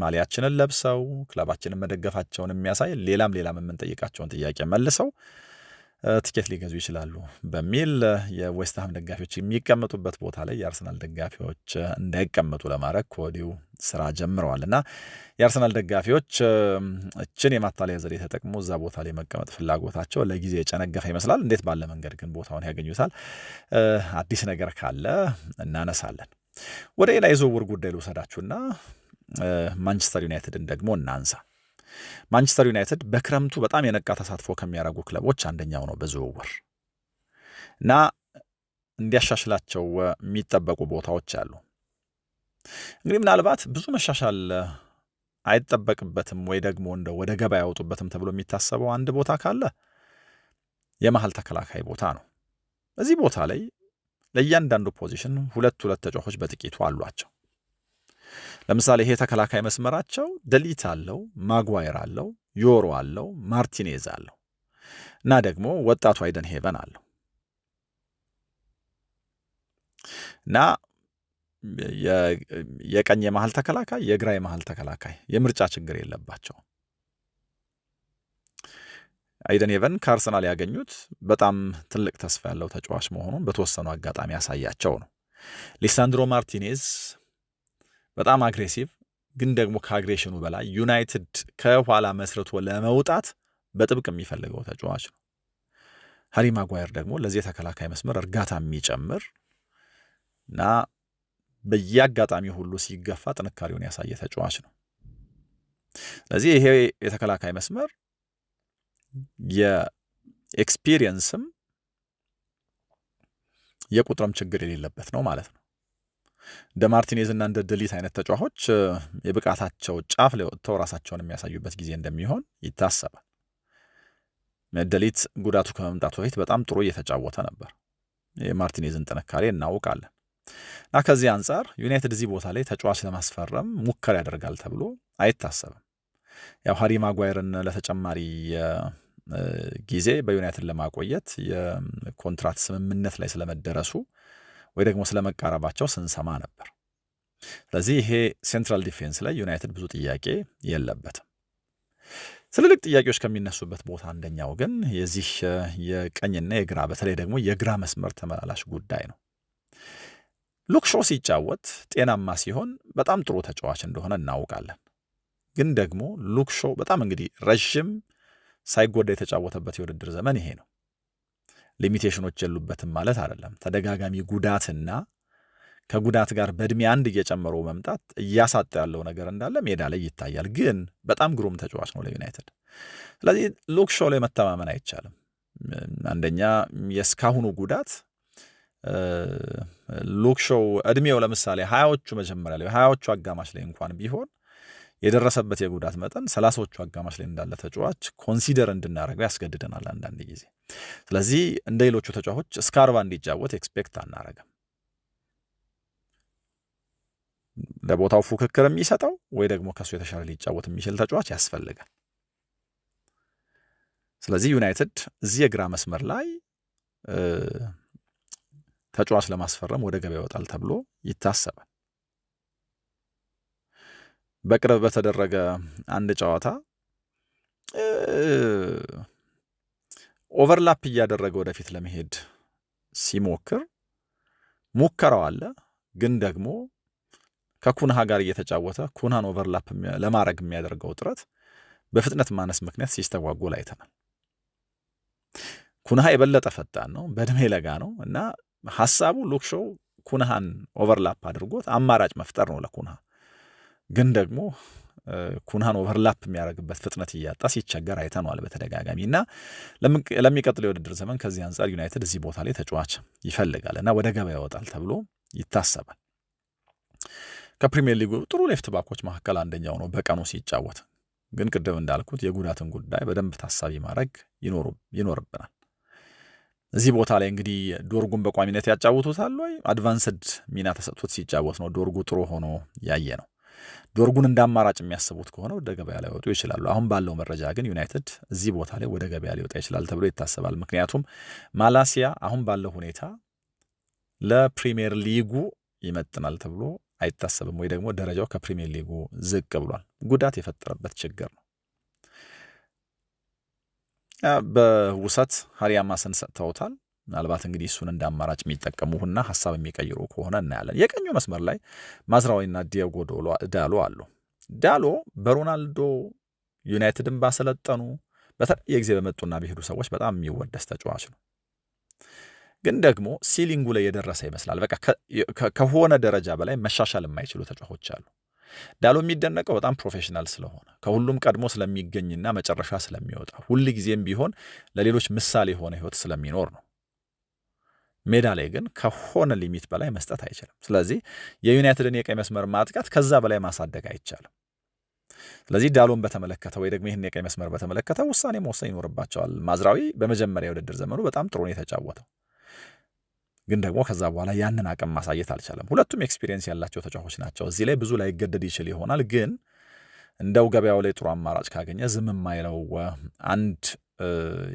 ማሊያችንን ለብሰው ክለባችንን መደገፋቸውን የሚያሳይ ሌላም የምንጠይቃቸውን ጥያቄ መልሰው ቲኬት ሊገዙ ይችላሉ በሚል የዌስትሃም ደጋፊዎች የሚቀመጡበት ቦታ ላይ የአርሰናል ደጋፊዎች እንዳይቀመጡ ለማድረግ ከወዲሁ ስራ ጀምረዋል እና የአርሰናል ደጋፊዎች እችን የማታለያ ዘዴ ተጠቅሞ እዛ ቦታ ላይ መቀመጥ ፍላጎታቸው ለጊዜ የጨነገፈ ይመስላል። እንዴት ባለ መንገድ ግን ቦታውን ያገኙታል? አዲስ ነገር ካለ እናነሳለን። ወደ ሌላ የዝውውር ጉዳይ ልውሰዳችሁና ማንቸስተር ዩናይትድን ደግሞ እናንሳ። ማንቸስተር ዩናይትድ በክረምቱ በጣም የነቃ ተሳትፎ ከሚያደርጉ ክለቦች አንደኛው ነው በዝውውር እና እንዲያሻሽላቸው የሚጠበቁ ቦታዎች አሉ። እንግዲህ ምናልባት ብዙ መሻሻል አይጠበቅበትም ወይ ደግሞ ወደ ገበያ ያወጡበትም ተብሎ የሚታሰበው አንድ ቦታ ካለ የመሀል ተከላካይ ቦታ ነው። በዚህ ቦታ ላይ ለእያንዳንዱ ፖዚሽን ሁለት ተጫዋቾች በጥቂቱ አሏቸው። ለምሳሌ ይሄ ተከላካይ መስመራቸው ደሊት አለው፣ ማጓየር አለው፣ ዮሮ አለው፣ ማርቲኔዝ አለው እና ደግሞ ወጣቱ አይደን ሄቨን አለው እና የቀኝ የመሃል ተከላካይ የግራ የመሃል ተከላካይ የምርጫ ችግር የለባቸው። አይደን ሄቨን ከአርሰናል ያገኙት በጣም ትልቅ ተስፋ ያለው ተጫዋች መሆኑን በተወሰኑ አጋጣሚ ያሳያቸው ነው። ሊሳንድሮ ማርቲኔዝ በጣም አግሬሲቭ ግን ደግሞ ከአግሬሽኑ በላይ ዩናይትድ ከኋላ መስርቶ ለመውጣት በጥብቅ የሚፈልገው ተጫዋች ነው። ሃሪ ማጓየር ደግሞ ለዚህ ተከላካይ መስመር እርጋታ የሚጨምር እና በየአጋጣሚ ሁሉ ሲገፋ ጥንካሬውን ያሳየ ተጫዋች ነው። ስለዚህ ይሄ የተከላካይ መስመር የኤክስፒሪየንስም የቁጥርም ችግር የሌለበት ነው ማለት ነው። እንደ ማርቲኔዝ እና እንደ ደሊት አይነት ተጫዋቾች የብቃታቸው ጫፍ ላይ ወጥተው ራሳቸውን የሚያሳዩበት ጊዜ እንደሚሆን ይታሰባል። ደሊት ጉዳቱ ከመምጣቱ በፊት በጣም ጥሩ እየተጫወተ ነበር። የማርቲኔዝን ጥንካሬ እናውቃለን እና ከዚህ አንጻር ዩናይትድ እዚህ ቦታ ላይ ተጫዋች ለማስፈረም ሙከራ ያደርጋል ተብሎ አይታሰብም። ያው ሃሪ ማጓየርን ለተጨማሪ ጊዜ በዩናይትድ ለማቆየት የኮንትራት ስምምነት ላይ ስለመደረሱ ወይ ደግሞ ስለመቃረባቸው ስንሰማ ነበር። ስለዚህ ይሄ ሴንትራል ዲፌንስ ላይ ዩናይትድ ብዙ ጥያቄ የለበትም። ትልልቅ ጥያቄዎች ከሚነሱበት ቦታ አንደኛው ግን የዚህ የቀኝና የግራ በተለይ ደግሞ የግራ መስመር ተመላላሽ ጉዳይ ነው። ሉክ ሾው ሲጫወት ጤናማ ሲሆን በጣም ጥሩ ተጫዋች እንደሆነ እናውቃለን። ግን ደግሞ ሉክ ሾው በጣም እንግዲህ ረዥም ሳይጎዳ የተጫወተበት የውድድር ዘመን ይሄ ነው። ሊሚቴሽኖች የሉበትም ማለት አይደለም። ተደጋጋሚ ጉዳትና ከጉዳት ጋር በእድሜ አንድ እየጨመሩ መምጣት እያሳጣ ያለው ነገር እንዳለ ሜዳ ላይ ይታያል። ግን በጣም ግሩም ተጫዋች ነው ለዩናይትድ። ስለዚህ ሉክ ሾው ላይ መተማመን አይቻልም። አንደኛ የእስካሁኑ ጉዳት ሉክ ሾው እድሜው ለምሳሌ 20ዎቹ መጀመሪያ ላይ 20ዎቹ አጋማሽ ላይ እንኳን ቢሆን የደረሰበት የጉዳት መጠን 30ዎቹ አጋማሽ ላይ እንዳለ ተጫዋች ኮንሲደር እንድናደርገው ያስገድደናል አንዳንድ ጊዜ። ስለዚህ እንደ ሌሎቹ ተጫዋቾች እስከ 40 እንዲጫወት ኤክስፔክት አናረግም። ለቦታው ፉክክር የሚሰጠው ወይ ደግሞ ከሱ የተሻለ ሊጫወት የሚችል ተጫዋች ያስፈልጋል። ስለዚህ ዩናይትድ እዚህ የግራ መስመር ላይ ተጫዋች ለማስፈረም ወደ ገበያ ይወጣል ተብሎ ይታሰባል። በቅርብ በተደረገ አንድ ጨዋታ ኦቨርላፕ እያደረገ ወደፊት ለመሄድ ሲሞክር ሙከራው አለ፣ ግን ደግሞ ከኩንሃ ጋር እየተጫወተ ኩንሃን ኦቨርላፕ ለማድረግ የሚያደርገው ጥረት በፍጥነት ማነስ ምክንያት ሲስተጓጎል አይተናል። ኩንሃ የበለጠ ፈጣን ነው፣ በእድሜ ለጋ ነው እና ሐሳቡ ሉክሾው ኩንሃን ኦቨርላፕ አድርጎት አማራጭ መፍጠር ነው ለኩንሃ። ግን ደግሞ ኩንሃን ኦቨርላፕ የሚያደርግበት ፍጥነት እያጣ ሲቸገር አይተነዋል በተደጋጋሚ እና ለሚቀጥለው የውድድር ዘመን ከዚህ አንጻር ዩናይትድ እዚህ ቦታ ላይ ተጫዋች ይፈልጋል እና ወደ ገበያ ይወጣል ተብሎ ይታሰባል። ከፕሪሚየር ሊጉ ጥሩ ሌፍት ባኮች መካከል አንደኛው ነው በቀኑ ሲጫወት። ግን ቅድም እንዳልኩት የጉዳትን ጉዳይ በደንብ ታሳቢ ማድረግ ይኖርብናል። እዚህ ቦታ ላይ እንግዲህ ዶርጉን በቋሚነት ያጫውቱታል ወይ? አድቫንስድ ሚና ተሰጥቶት ሲጫወት ነው ዶርጉ ጥሩ ሆኖ ያየ ነው። ዶርጉን እንደ አማራጭ የሚያስቡት ከሆነ ወደ ገበያ ላይ ወጡ ይችላሉ። አሁን ባለው መረጃ ግን ዩናይትድ እዚህ ቦታ ላይ ወደ ገበያ ሊወጣ ይችላል ተብሎ ይታሰባል። ምክንያቱም ማላሲያ አሁን ባለው ሁኔታ ለፕሪሚየር ሊጉ ይመጥናል ተብሎ አይታሰብም፣ ወይ ደግሞ ደረጃው ከፕሪሚየር ሊጉ ዝቅ ብሏል። ጉዳት የፈጠረበት ችግር ነው። በውሰት ሃሪያማስን ሰጥተውታል። ምናልባት እንግዲህ እሱን እንደ አማራጭ የሚጠቀሙና ሀሳብ የሚቀይሩ ከሆነ እናያለን። የቀኙ መስመር ላይ ማዝራዊና ዲዮጎ ዳሎ አሉ። ዳሎ በሮናልዶ ዩናይትድን ባሰለጠኑ በተለያየ ጊዜ በመጡና በሄዱ ሰዎች በጣም የሚወደስ ተጫዋች ነው። ግን ደግሞ ሲሊንጉ ላይ የደረሰ ይመስላል። በቃ ከሆነ ደረጃ በላይ መሻሻል የማይችሉ ተጫዋቾች አሉ። ዳሎ የሚደነቀው በጣም ፕሮፌሽናል ስለሆነ ከሁሉም ቀድሞ ስለሚገኝና መጨረሻ ስለሚወጣ ሁል ጊዜም ቢሆን ለሌሎች ምሳሌ የሆነ ህይወት ስለሚኖር ነው። ሜዳ ላይ ግን ከሆነ ሊሚት በላይ መስጠት አይችልም። ስለዚህ የዩናይትድን የቀኝ መስመር ማጥቃት ከዛ በላይ ማሳደግ አይቻልም። ስለዚህ ዳሎን በተመለከተ ወይ ደግሞ ይህን የቀኝ መስመር በተመለከተ ውሳኔ መወሰን ይኖርባቸዋል። ማዝራዊ በመጀመሪያ የውድድር ዘመኑ በጣም ጥሩ ነው የተጫወተው፣ ግን ደግሞ ከዛ በኋላ ያንን አቅም ማሳየት አልቻለም። ሁለቱም ኤክስፒሪየንስ ያላቸው ተጫዋቾች ናቸው። እዚህ ላይ ብዙ ላይ ይገደድ ይችል ይሆናል፣ ግን እንደው ገበያው ላይ ጥሩ አማራጭ ካገኘ ዝም የማይለው አንድ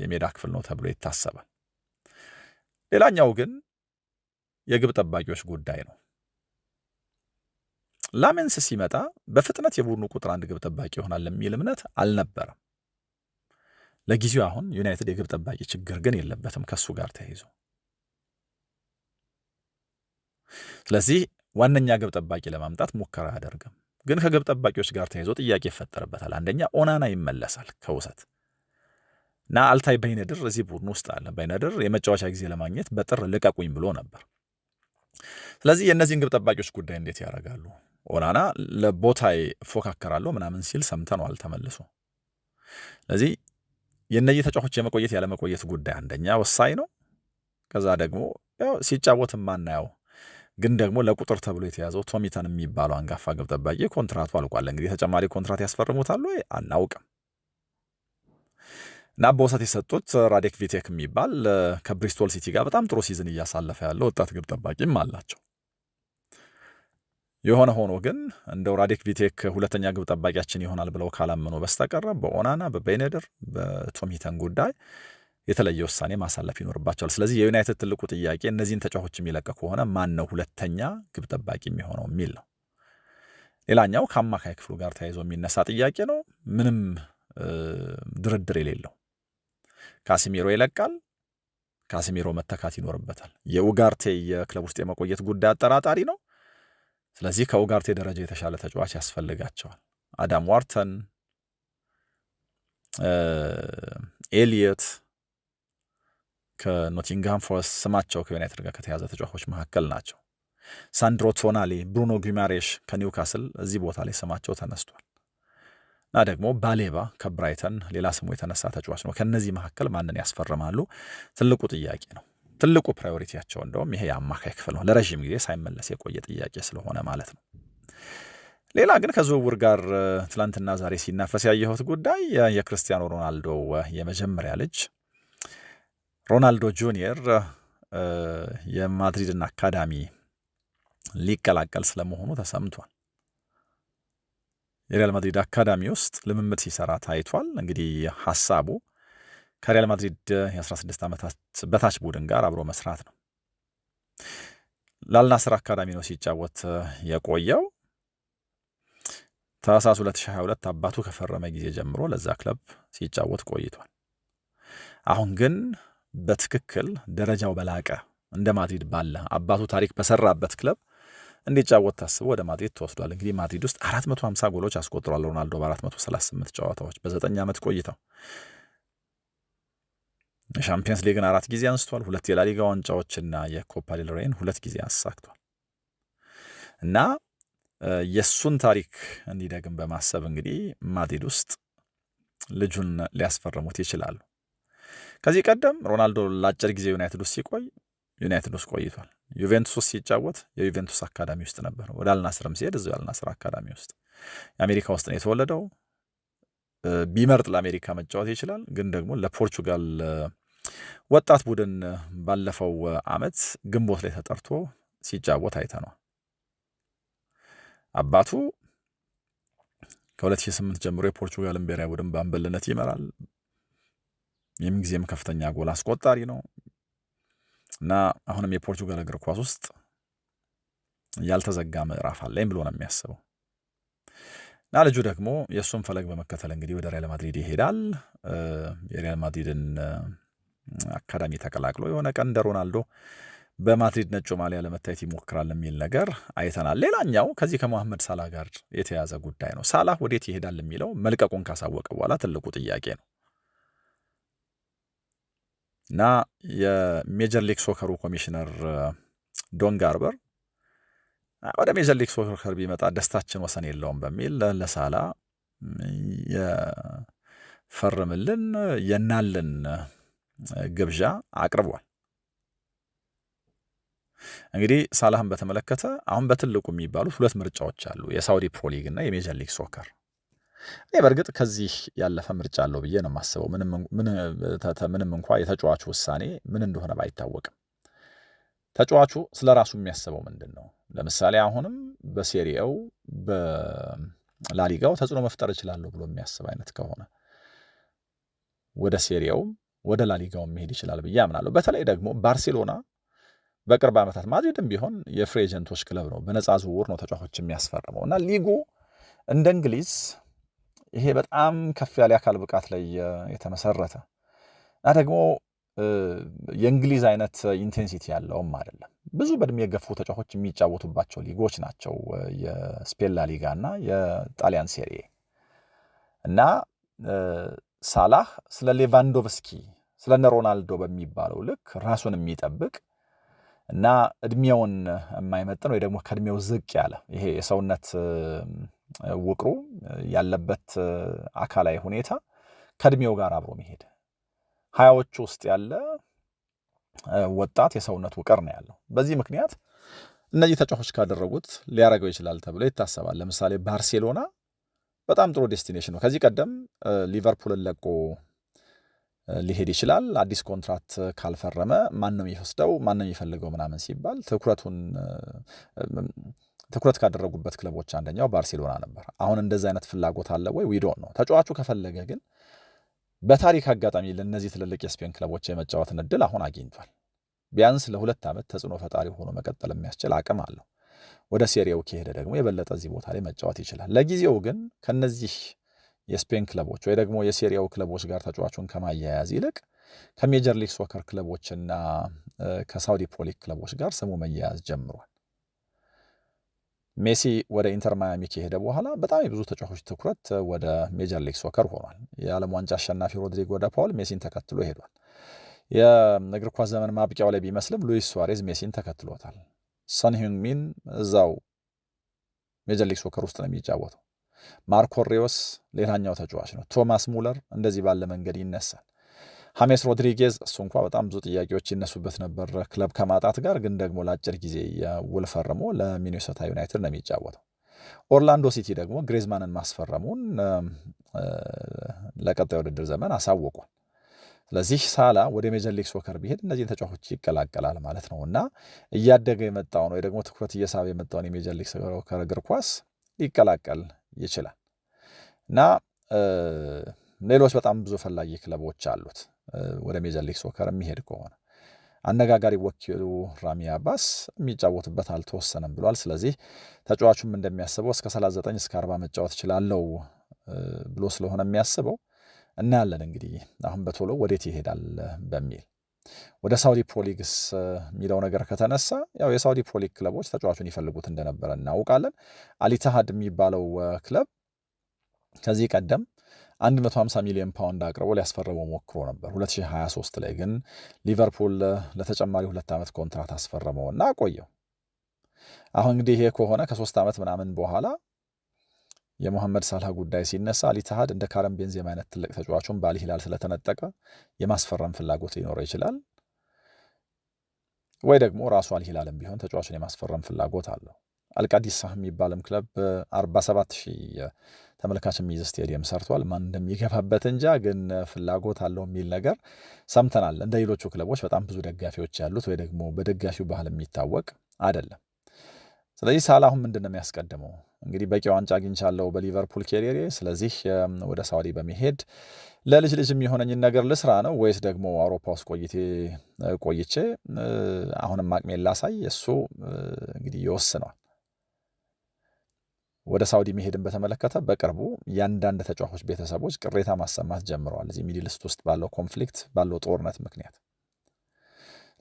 የሜዳ ክፍል ነው ተብሎ ይታሰባል። ሌላኛው ግን የግብ ጠባቂዎች ጉዳይ ነው። ላሜንስ ሲመጣ በፍጥነት የቡድኑ ቁጥር አንድ ግብ ጠባቂ ይሆናል የሚል እምነት አልነበረም። ለጊዜው አሁን ዩናይትድ የግብ ጠባቂ ችግር ግን የለበትም ከሱ ጋር ተያይዞ። ስለዚህ ዋነኛ ግብ ጠባቂ ለማምጣት ሙከራ አያደርግም። ግን ከግብ ጠባቂዎች ጋር ተያይዞ ጥያቄ ይፈጠርበታል። አንደኛ ኦናና ይመለሳል ከውሰት እና አልታይ በይነድር እዚህ ቡድን ውስጥ አለ። በይነድር የመጫወቻ ጊዜ ለማግኘት በጥር ልቀቁኝ ብሎ ነበር። ስለዚህ የእነዚህን ግብ ጠባቂዎች ጉዳይ እንዴት ያደርጋሉ? ኦናና ለቦታይ እፎካከራለሁ ምናምን ሲል ሰምተነዋል ተመልሶ። ስለዚህ የእነዚህ ተጫዋቾች የመቆየት ያለመቆየት ጉዳይ አንደኛ ወሳኝ ነው። ከዛ ደግሞ ያው ሲጫወት ማናየው ግን ደግሞ ለቁጥር ተብሎ የተያዘው ቶሚተን የሚባለው አንጋፋ ግብ ጠባቂ ኮንትራቱ አልቋል። እንግዲህ ተጨማሪ ኮንትራት ያስፈርሙታል ወይ አናውቅም። እና በውሰት የሰጡት ራዴክ ቪቴክ የሚባል ከብሪስቶል ሲቲ ጋር በጣም ጥሩ ሲዝን እያሳለፈ ያለው ወጣት ግብ ጠባቂም አላቸው። የሆነ ሆኖ ግን እንደው ራዴክ ቪቴክ ሁለተኛ ግብ ጠባቂያችን ይሆናል ብለው ካላመኑ በስተቀር በኦናና በቤነድር በቶሚተን ጉዳይ የተለየ ውሳኔ ማሳለፍ ይኖርባቸዋል። ስለዚህ የዩናይትድ ትልቁ ጥያቄ እነዚህን ተጫዋቾች የሚለቅ ከሆነ ማን ነው ሁለተኛ ግብ ጠባቂ የሚሆነው የሚል ነው። ሌላኛው ከአማካይ ክፍሉ ጋር ተያይዞ የሚነሳ ጥያቄ ነው፣ ምንም ድርድር የሌለው። ካሲሚሮ ይለቃል፣ ካሲሚሮ መተካት ይኖርበታል። የኡጋርቴ የክለብ ውስጥ የመቆየት ጉዳይ አጠራጣሪ ነው። ስለዚህ ከኡጋርቴ ደረጃ የተሻለ ተጫዋች ያስፈልጋቸዋል። አዳም ዋርተን፣ ኤሊየት ከኖቲንግሃም ፎረስት ስማቸው ከዩናይትድ ጋር ከተያዘ ተጫዋቾች መካከል ናቸው። ሳንድሮ ቶናሊ፣ ብሩኖ ጊማሬሽ ከኒውካስል እዚህ ቦታ ላይ ስማቸው ተነስቷል። እና ደግሞ ባሌባ ከብራይተን ሌላ ስሙ የተነሳ ተጫዋች ነው። ከነዚህ መካከል ማንን ያስፈርማሉ? ትልቁ ጥያቄ ነው። ትልቁ ፕራዮሪቲያቸው እንደውም ይሄ የአማካይ ክፍል ነው። ለረዥም ጊዜ ሳይመለስ የቆየ ጥያቄ ስለሆነ ማለት ነው። ሌላ ግን ከዝውውር ጋር ትላንትና ዛሬ ሲናፈስ ያየሁት ጉዳይ የክርስቲያኖ ሮናልዶ የመጀመሪያ ልጅ ሮናልዶ ጁኒየር የማድሪድን አካዳሚ ሊቀላቀል ስለመሆኑ ተሰምቷል። የሪያል ማድሪድ አካዳሚ ውስጥ ልምምድ ሲሰራ ታይቷል። እንግዲህ ሀሳቡ ከሪያል ማድሪድ የ16 ዓመታት በታች ቡድን ጋር አብሮ መስራት ነው። ለአልናስር አካዳሚ ነው ሲጫወት የቆየው። ታህሳስ 2022 አባቱ ከፈረመ ጊዜ ጀምሮ ለዛ ክለብ ሲጫወት ቆይቷል። አሁን ግን በትክክል ደረጃው በላቀ እንደ ማድሪድ ባለ አባቱ ታሪክ በሰራበት ክለብ እንዲጫወት ታስቦ ወደ ማድሪድ ተወስዷል። እንግዲህ ማድሪድ ውስጥ 450 ጎሎች አስቆጥሯል ሮናልዶ በ438 ጨዋታዎች በ9 ዓመት ቆይተው። የሻምፒየንስ ሊግን 4 ጊዜ አንስቷል። 2 የላሊጋ ዋንጫዎችና የኮፓ ዴል ሬይን 2 ጊዜ አሳክቷል። እና የሱን ታሪክ እንዲደግም በማሰብ እንግዲህ ማድሪድ ውስጥ ልጁን ሊያስፈርሙት ይችላሉ። ከዚህ ቀደም ሮናልዶ ለአጭር ጊዜ ዩናይትድ ውስጥ ሲቆይ ዩናይትድ ውስጥ ቆይቷል። ዩቬንቱስ ውስጥ ሲጫወት የዩቬንቱስ አካዳሚ ውስጥ ነበር። ወደ አልናስርም ሲሄድ እዚሁ አልናስር አካዳሚ ውስጥ። የአሜሪካ ውስጥ ነው የተወለደው። ቢመርጥ ለአሜሪካ መጫወት ይችላል፣ ግን ደግሞ ለፖርቹጋል ወጣት ቡድን ባለፈው ዓመት ግንቦት ላይ ተጠርቶ ሲጫወት አይተነዋል። አባቱ ከ2008 ጀምሮ የፖርቹጋልን ብሔራዊ ቡድን በአምበልነት ይመራል። የምንጊዜም ከፍተኛ ጎል አስቆጣሪ ነው እና አሁንም የፖርቹጋል እግር ኳስ ውስጥ ያልተዘጋ ምዕራፍ አለኝ ብሎ ነው የሚያስበው። እና ልጁ ደግሞ የእሱን ፈለግ በመከተል እንግዲህ ወደ ሪያል ማድሪድ ይሄዳል። የሪያል ማድሪድን አካዳሚ ተቀላቅሎ የሆነ ቀን እንደ ሮናልዶ በማድሪድ ነጩ ማሊያ ለመታየት ይሞክራል የሚል ነገር አይተናል። ሌላኛው ከዚህ ከመሐመድ ሳላህ ጋር የተያዘ ጉዳይ ነው። ሳላህ ወዴት ይሄዳል የሚለው መልቀቁን ካሳወቀ በኋላ ትልቁ ጥያቄ ነው እና የሜጀር ሊግ ሶከሩ ኮሚሽነር ዶን ጋርበር ወደ ሜጀር ሊግ ሶከር ቢመጣ ደስታችን ወሰን የለውም በሚል ለሳላህ የፈርምልን የናልን ግብዣ አቅርቧል። እንግዲህ ሳላህን በተመለከተ አሁን በትልቁ የሚባሉት 2 ምርጫዎች አሉ፣ የሳውዲ ፕሮ ሊግ እና የሜጀር ሊግ ሶከር። እኔ በእርግጥ ከዚህ ያለፈ ምርጫ አለው ብዬ ነው የማስበው። ምንም እንኳ የተጫዋቹ ውሳኔ ምን እንደሆነ ባይታወቅም ተጫዋቹ ስለ ራሱ የሚያስበው ምንድን ነው? ለምሳሌ አሁንም በሴሪያው በላሊጋው ተጽዕኖ መፍጠር እችላለሁ ብሎ የሚያስብ አይነት ከሆነ ወደ ሴሪያውም ወደ ላሊጋው መሄድ ይችላል ብዬ አምናለሁ። በተለይ ደግሞ ባርሴሎና በቅርብ ዓመታት ማድሪድም ቢሆን የፍሪ ኤጀንቶች ክለብ ነው፣ በነፃ ዝውውር ነው ተጫዋቾች የሚያስፈርመው እና ሊጉ እንደ እንግሊዝ ይሄ በጣም ከፍ ያለ አካል ብቃት ላይ የተመሰረተ እና ደግሞ የእንግሊዝ አይነት ኢንቴንሲቲ ያለውም አይደለም። ብዙ በእድሜ የገፉ ተጫዋቾች የሚጫወቱባቸው ሊጎች ናቸው የስፔን ላሊጋ እና የጣሊያን ሴሪ እና ሳላህ ስለ ሌቫንዶቭስኪ ስለነ ሮናልዶ በሚባለው ልክ ራሱን የሚጠብቅ እና እድሜውን የማይመጥን ወይ ደግሞ ከእድሜው ዝቅ ያለ ይሄ የሰውነት ውቅሩ ያለበት አካላዊ ሁኔታ ከእድሜው ጋር አብሮ መሄድ 20ዎቹ ውስጥ ያለ ወጣት የሰውነት ውቅር ነው ያለው። በዚህ ምክንያት እነዚህ ተጫዋቾች ካደረጉት ሊያደርገው ይችላል ተብሎ ይታሰባል። ለምሳሌ ባርሴሎና በጣም ጥሩ ዴስቲኔሽን ነው። ከዚህ ቀደም ሊቨርፑልን ለቆ ሊሄድ ይችላል። አዲስ ኮንትራት ካልፈረመ ማን ነው የሚወስደው ማን ነው የሚፈልገው ምናምን ሲባል ትኩረት ካደረጉበት ክለቦች አንደኛው ባርሴሎና ነበር። አሁን እንደዚህ አይነት ፍላጎት አለ ወይ? ዊዶን ነው። ተጫዋቹ ከፈለገ ግን በታሪክ አጋጣሚ ለእነዚህ ትልልቅ የስፔን ክለቦች የመጫወትን እድል አሁን አግኝቷል። ቢያንስ ለ2 ዓመት ተጽዕኖ ፈጣሪ ሆኖ መቀጠል የሚያስችል አቅም አለው። ወደ ሴሪያው ከሄደ ደግሞ የበለጠ እዚህ ቦታ ላይ መጫወት ይችላል። ለጊዜው ግን ከነዚህ የስፔን ክለቦች ወይ ደግሞ የሴሪያው ክለቦች ጋር ተጫዋቹን ከማያያዝ ይልቅ ከሜጀር ሊግ ሶከር ክለቦችና ከሳውዲ ፕሮ ሊግ ክለቦች ጋር ስሙ መያያዝ ጀምሯል። ሜሲ ወደ ኢንተር ማያሚ ከሄደ በኋላ በጣም የብዙ ተጫዋቾች ትኩረት ወደ ሜጀር ሊግ ሶከር ሆኗል። የዓለም ዋንጫ አሸናፊ ሮድሪጎ ደ ፓውል ሜሲን ተከትሎ ሄዷል። የእግር ኳስ ዘመን ማብቂያው ላይ ቢመስልም ሉዊስ ሱዋሬዝ ሜሲን ተከትሎታል። ሰን ሂዩንሚን እዛው ሜጀር ሊግ ሶከር ውስጥ ነው የሚጫወተው። ማርኮ ሪዮስ ሌላኛው ተጫዋች ነው። ቶማስ ሙለር እንደዚህ ባለ መንገድ ይነሳል። ሐሜስ ሮድሪጌዝ እሱ እንኳ በጣም ብዙ ጥያቄዎች ይነሱበት ነበር ክለብ ከማጣት ጋር፣ ግን ደግሞ ለአጭር ጊዜ ውል ፈርሞ ለሚኔሶታ ዩናይትድ ነው የሚጫወተው። ኦርላንዶ ሲቲ ደግሞ ግሬዝማንን ማስፈረሙን ለቀጣይ ውድድር ዘመን አሳውቋል። ስለዚህ ሳላ ወደ ሜጀር ሊግ ሶከር ቢሄድ እነዚህን ተጫዋቾች ይቀላቀላል ማለት ነው እና እያደገ የመጣውን ወይ ደግሞ ትኩረት እየሳበ የመጣውን የሜጀር ሊግ ሶከር እግር ኳስ ሊቀላቀል ይችላል እና ሌሎች በጣም ብዙ ፈላጊ ክለቦች አሉት ወደ ሜጀር ሊግ ሶከር የሚሄድ ከሆነ። አነጋጋሪ ወኪሉ ራሚ አባስ የሚጫወትበት አልተወሰነም ብሏል። ስለዚህ ተጫዋቹም እንደሚያስበው እስከ 39 እስከ 40 መጫወት እችላለሁ ብሎ ስለሆነ የሚያስበው እናያለን እንግዲህ አሁን በቶሎ ወዴት ይሄዳል በሚል። ወደ ሳውዲ ፕሮሊግስ የሚለው ነገር ከተነሳ ያው የሳውዲ ፕሮሊግ ክለቦች ተጫዋቹን ይፈልጉት እንደነበረ እናውቃለን። አሊታሃድ የሚባለው ክለብ ከዚህ ቀደም 150 ሚሊዮን ፓውንድ አቅርቦ ሊያስፈርመው ሞክሮ ነበር 2023 ላይ ግን ሊቨርፑል ለተጨማሪ 2 ዓመት ኮንትራት አስፈረመውና አቆየው። አሁን እንግዲህ ይሄ ከሆነ ከ3 ዓመት ምናምን በኋላ የሞሐመድ ሳላህ ጉዳይ ሲነሳ አሊታሃድ እንደ ካረም ቤንዜማ አይነት ትልቅ ተጫዋቹን በአል ሂላል ስለተነጠቀ የማስፈረም ፍላጎት ሊኖረው ይችላል፣ ወይ ደግሞ ራሱ አል ሂላልም ቢሆን ተጫዋቹን የማስፈረም ፍላጎት አለው። አልቃዲሳ የሚባልም ክለብ 47,000 ተመልካች የሚይዝ ስቴዲየም ሰርቷል። ማን እንደሚገባበት እንጃ፣ ግን ፍላጎት አለው የሚል ነገር ሰምተናል። እንደ ሌሎቹ ክለቦች በጣም ብዙ ደጋፊዎች ያሉት ወይ ደግሞ በደጋፊው ባህል የሚታወቅ አይደለም። ስለዚህ ሳላሁን ምንድን ነው የሚያስቀድመው? እንግዲህ በቂ ዋንጫ አግኝቻለሁ በሊቨርፑል ኬሪየሬ፣ ስለዚህ ወደ ሳውዲ በመሄድ ለልጅ ልጅ የሚሆነኝን ነገር ልስራ ነው ወይስ ደግሞ አውሮፓ ውስጥ ቆይቼ አሁንም አቅሜን ላሳይ? እሱ እንግዲህ ይወስነዋል። ወደ ሳውዲ መሄድን በተመለከተ በቅርቡ የአንዳንድ ተጫዋቾች ቤተሰቦች ቅሬታ ማሰማት ጀምረዋል። እዚህ ሚድል ኢስት ውስጥ ባለው ኮንፍሊክት ባለው ጦርነት ምክንያት።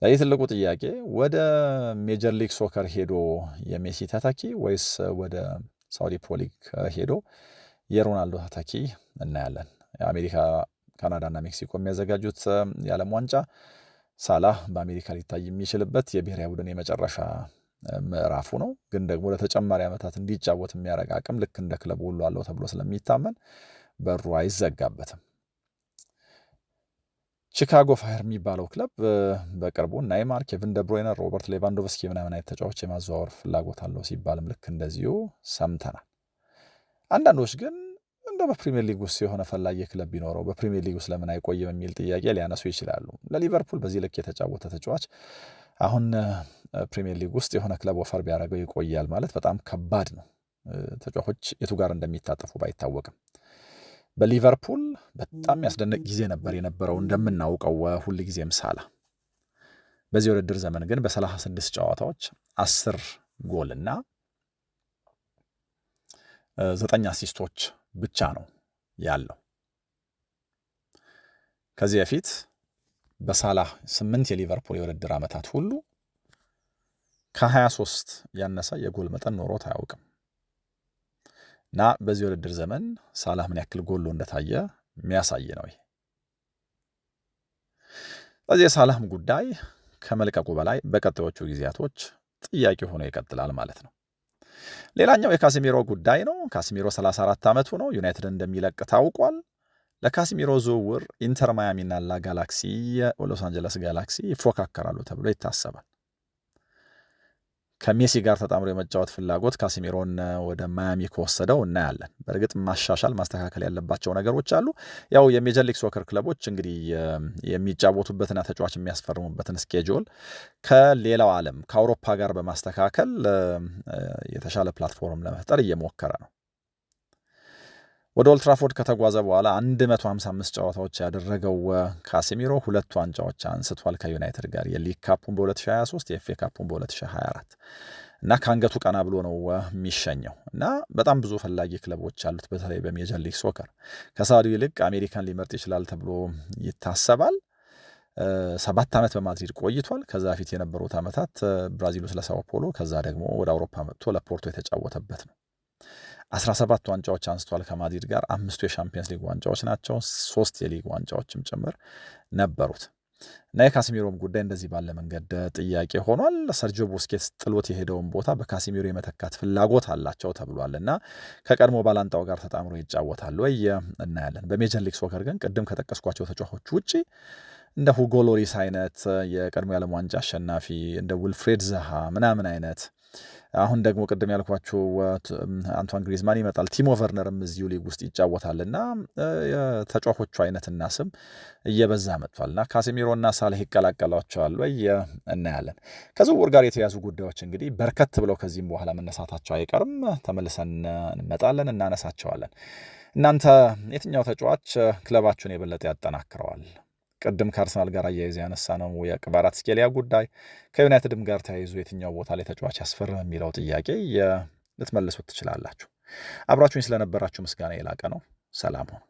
ለዚህ ትልቁ ጥያቄ ወደ ሜጀር ሊግ ሶከር ሄዶ የሜሲ ተተኪ ወይስ ወደ ሳውዲ ፕሮሊግ ሄዶ የሮናልዶ ተተኪ እናያለን። የአሜሪካ ካናዳና ሜክሲኮ የሚያዘጋጁት የዓለም ዋንጫ ሳላህ በአሜሪካ ሊታይ የሚችልበት የብሔራዊ ቡድን የመጨረሻ ምዕራፉ ነው። ግን ደግሞ ለተጨማሪ ዓመታት እንዲጫወት የሚያደርግ አቅም ልክ እንደ ክለቡ ሁሉ አለው ተብሎ ስለሚታመን በሩ አይዘጋበትም። ቺካጎ ፋየር የሚባለው ክለብ በቅርቡ ናይማር፣ ኬቪን ደብሮይነ፣ ሮበርት ሌቫንዶቭስኪ ምናምን አይነት ተጫዋች የማዘዋወር ፍላጎት አለው ሲባልም ልክ እንደዚሁ ሰምተናል። አንዳንዶች ግን እንደ በፕሪሚየር ሊግ ውስጥ የሆነ ፈላጊ ክለብ ቢኖረው በፕሪሚየር ሊግ ውስጥ ለምን አይቆይም የሚል ጥያቄ ሊያነሱ ይችላሉ። ለሊቨርፑል በዚህ ልክ የተጫወተ ተጫዋች አሁን ፕሪሚየር ሊግ ውስጥ የሆነ ክለብ ወፈር ቢያደርገው ይቆያል ማለት በጣም ከባድ ነው። ተጫዋቾች የቱ ጋር እንደሚታጠፉ ባይታወቅም በሊቨርፑል በጣም ያስደንቅ ጊዜ ነበር የነበረው እንደምናውቀው ሁል ጊዜም ሳላ። በዚህ ውድድር ዘመን ግን በ36 ጨዋታዎች 10 ጎል እና 9 አሲስቶች ብቻ ነው ያለው። ከዚህ በፊት በሳላህ 8 የሊቨርፑል የውድድር ዓመታት ሁሉ ከ23 ያነሰ የጎል መጠን ኖሮት አያውቅም እና በዚህ ውድድር ዘመን ሳላህ ምን ያክል ጎሎ እንደታየ የሚያሳይ ነው። ስለዚህ የሳላህም ጉዳይ ከመልቀቁ በላይ በቀጣዮቹ ጊዜያቶች ጥያቄ ሆኖ ይቀጥላል ማለት ነው። ሌላኛው የካሲሚሮ ጉዳይ ነው። ካሲሚሮ 34 ዓመቱ ነው። ዩናይትድ እንደሚለቅ ታውቋል። ለካሲሚሮ ዝውውር ኢንተር ማያሚና ሎስ አንጀለስ ጋላክሲ ይፎካከራሉ ተብሎ ይታሰባል። ከሜሲ ጋር ተጣምሮ የመጫወት ፍላጎት ካሲሚሮን ወደ ማያሚ ከወሰደው እናያለን። በእርግጥ ማስተካከል ያለባቸው ነገሮች አሉ። ያው የሜጀር ሊግ ሶከር ክለቦች እንግዲህ የሚጫወቱበትና ተጫዋች የሚያስፈርሙበትን ስኬጁል ከሌላው ዓለም ከአውሮፓ ጋር በማስተካከል የተሻለ ፕላትፎርም ለመፍጠር እየሞከረ ነው። ወደ ኦልትራፎርድ ከተጓዘ በኋላ 155 ጨዋታዎች ያደረገው ካሲሚሮ 2 ዋንጫዎች አንስቷል ከዩናይትድ ጋር፣ የሊግ ካፑን በ2023 የኤፍኤ ካፑን በ2024 እና ከአንገቱ ቀና ብሎ ነው የሚሸኘው እና በጣም ብዙ ፈላጊ ክለቦች አሉት። በተለይ በሜጀር ሊግ ሶከር ከሳውዲ ይልቅ አሜሪካን ሊመርጥ ይችላል ተብሎ ይታሰባል። 7 ዓመት በማድሪድ ቆይቷል። ከዛ በፊት የነበሩት ዓመታት ብራዚል ውስጥ ለሳኦ ፖሎ፣ ከዛ ደግሞ ወደ አውሮፓ መጥቶ ለፖርቶ የተጫወተበት ነው። 17 ዋንጫዎች አንስቷል ከማድሪድ ጋር። 5 የሻምፒየንስ ሊግ ዋንጫዎች ናቸው። 3 የሊግ ዋንጫዎችም ጭምር ነበሩት እና የካሲሚሮም ጉዳይ እንደዚህ ባለ መንገድ ጥያቄ ሆኗል። ሰርጂዮ ቡስኬትስ ጥሎት የሄደውን ቦታ በካሲሚሮ የመተካት ፍላጎት አላቸው ተብሏል እና ከቀድሞ ባላንጣው ጋር ተጣምሮ ይጫወታሉ ወይ እናያለን። በሜጀር ሊግ ሶከር ግን ቅድም ከጠቀስኳቸው ተጫዋቾች ውጪ እንደ ሁጎ ሎሪስ አይነት የቀድሞ የዓለም ዋንጫ አሸናፊ እንደ ዊልፍሬድ ዘሃ ምናምን አይነት አሁን ደግሞ ቅድም ያልኳችሁ አንቷን ግሪዝማን ይመጣል። ቲሞ ቨርነርም እዚሁ ሊግ ውስጥ ይጫወታልና የተጫዋቾቹ አይነትና ስም እየበዛ መጥቷልና ካሴሚሮና ሳላህ ይቀላቀሏቸዋል ወይ እናያለን። ከዝውውር ጋር የተያዙ ጉዳዮች እንግዲህ በርከት ብለው ከዚህም በኋላ መነሳታቸው አይቀርም። ተመልሰን እንመጣለን፣ እናነሳቸዋለን። እናንተ የትኛው ተጫዋች ክለባችሁን የበለጠ ያጠናክረዋል? ቅድም ከአርሰናል ጋር አያይዘ ያነሳ ነው የክቫራትስኬሊያ ጉዳይ ከዩናይትድም ጋር ተያይዞ የትኛው ቦታ ላይ ተጫዋች ያስፈርም የሚለው ጥያቄ ልትመልሱት ትችላላችሁ። አብራችሁኝ ስለነበራችሁ ምስጋና የላቀ ነው። ሰላም ሁኑ።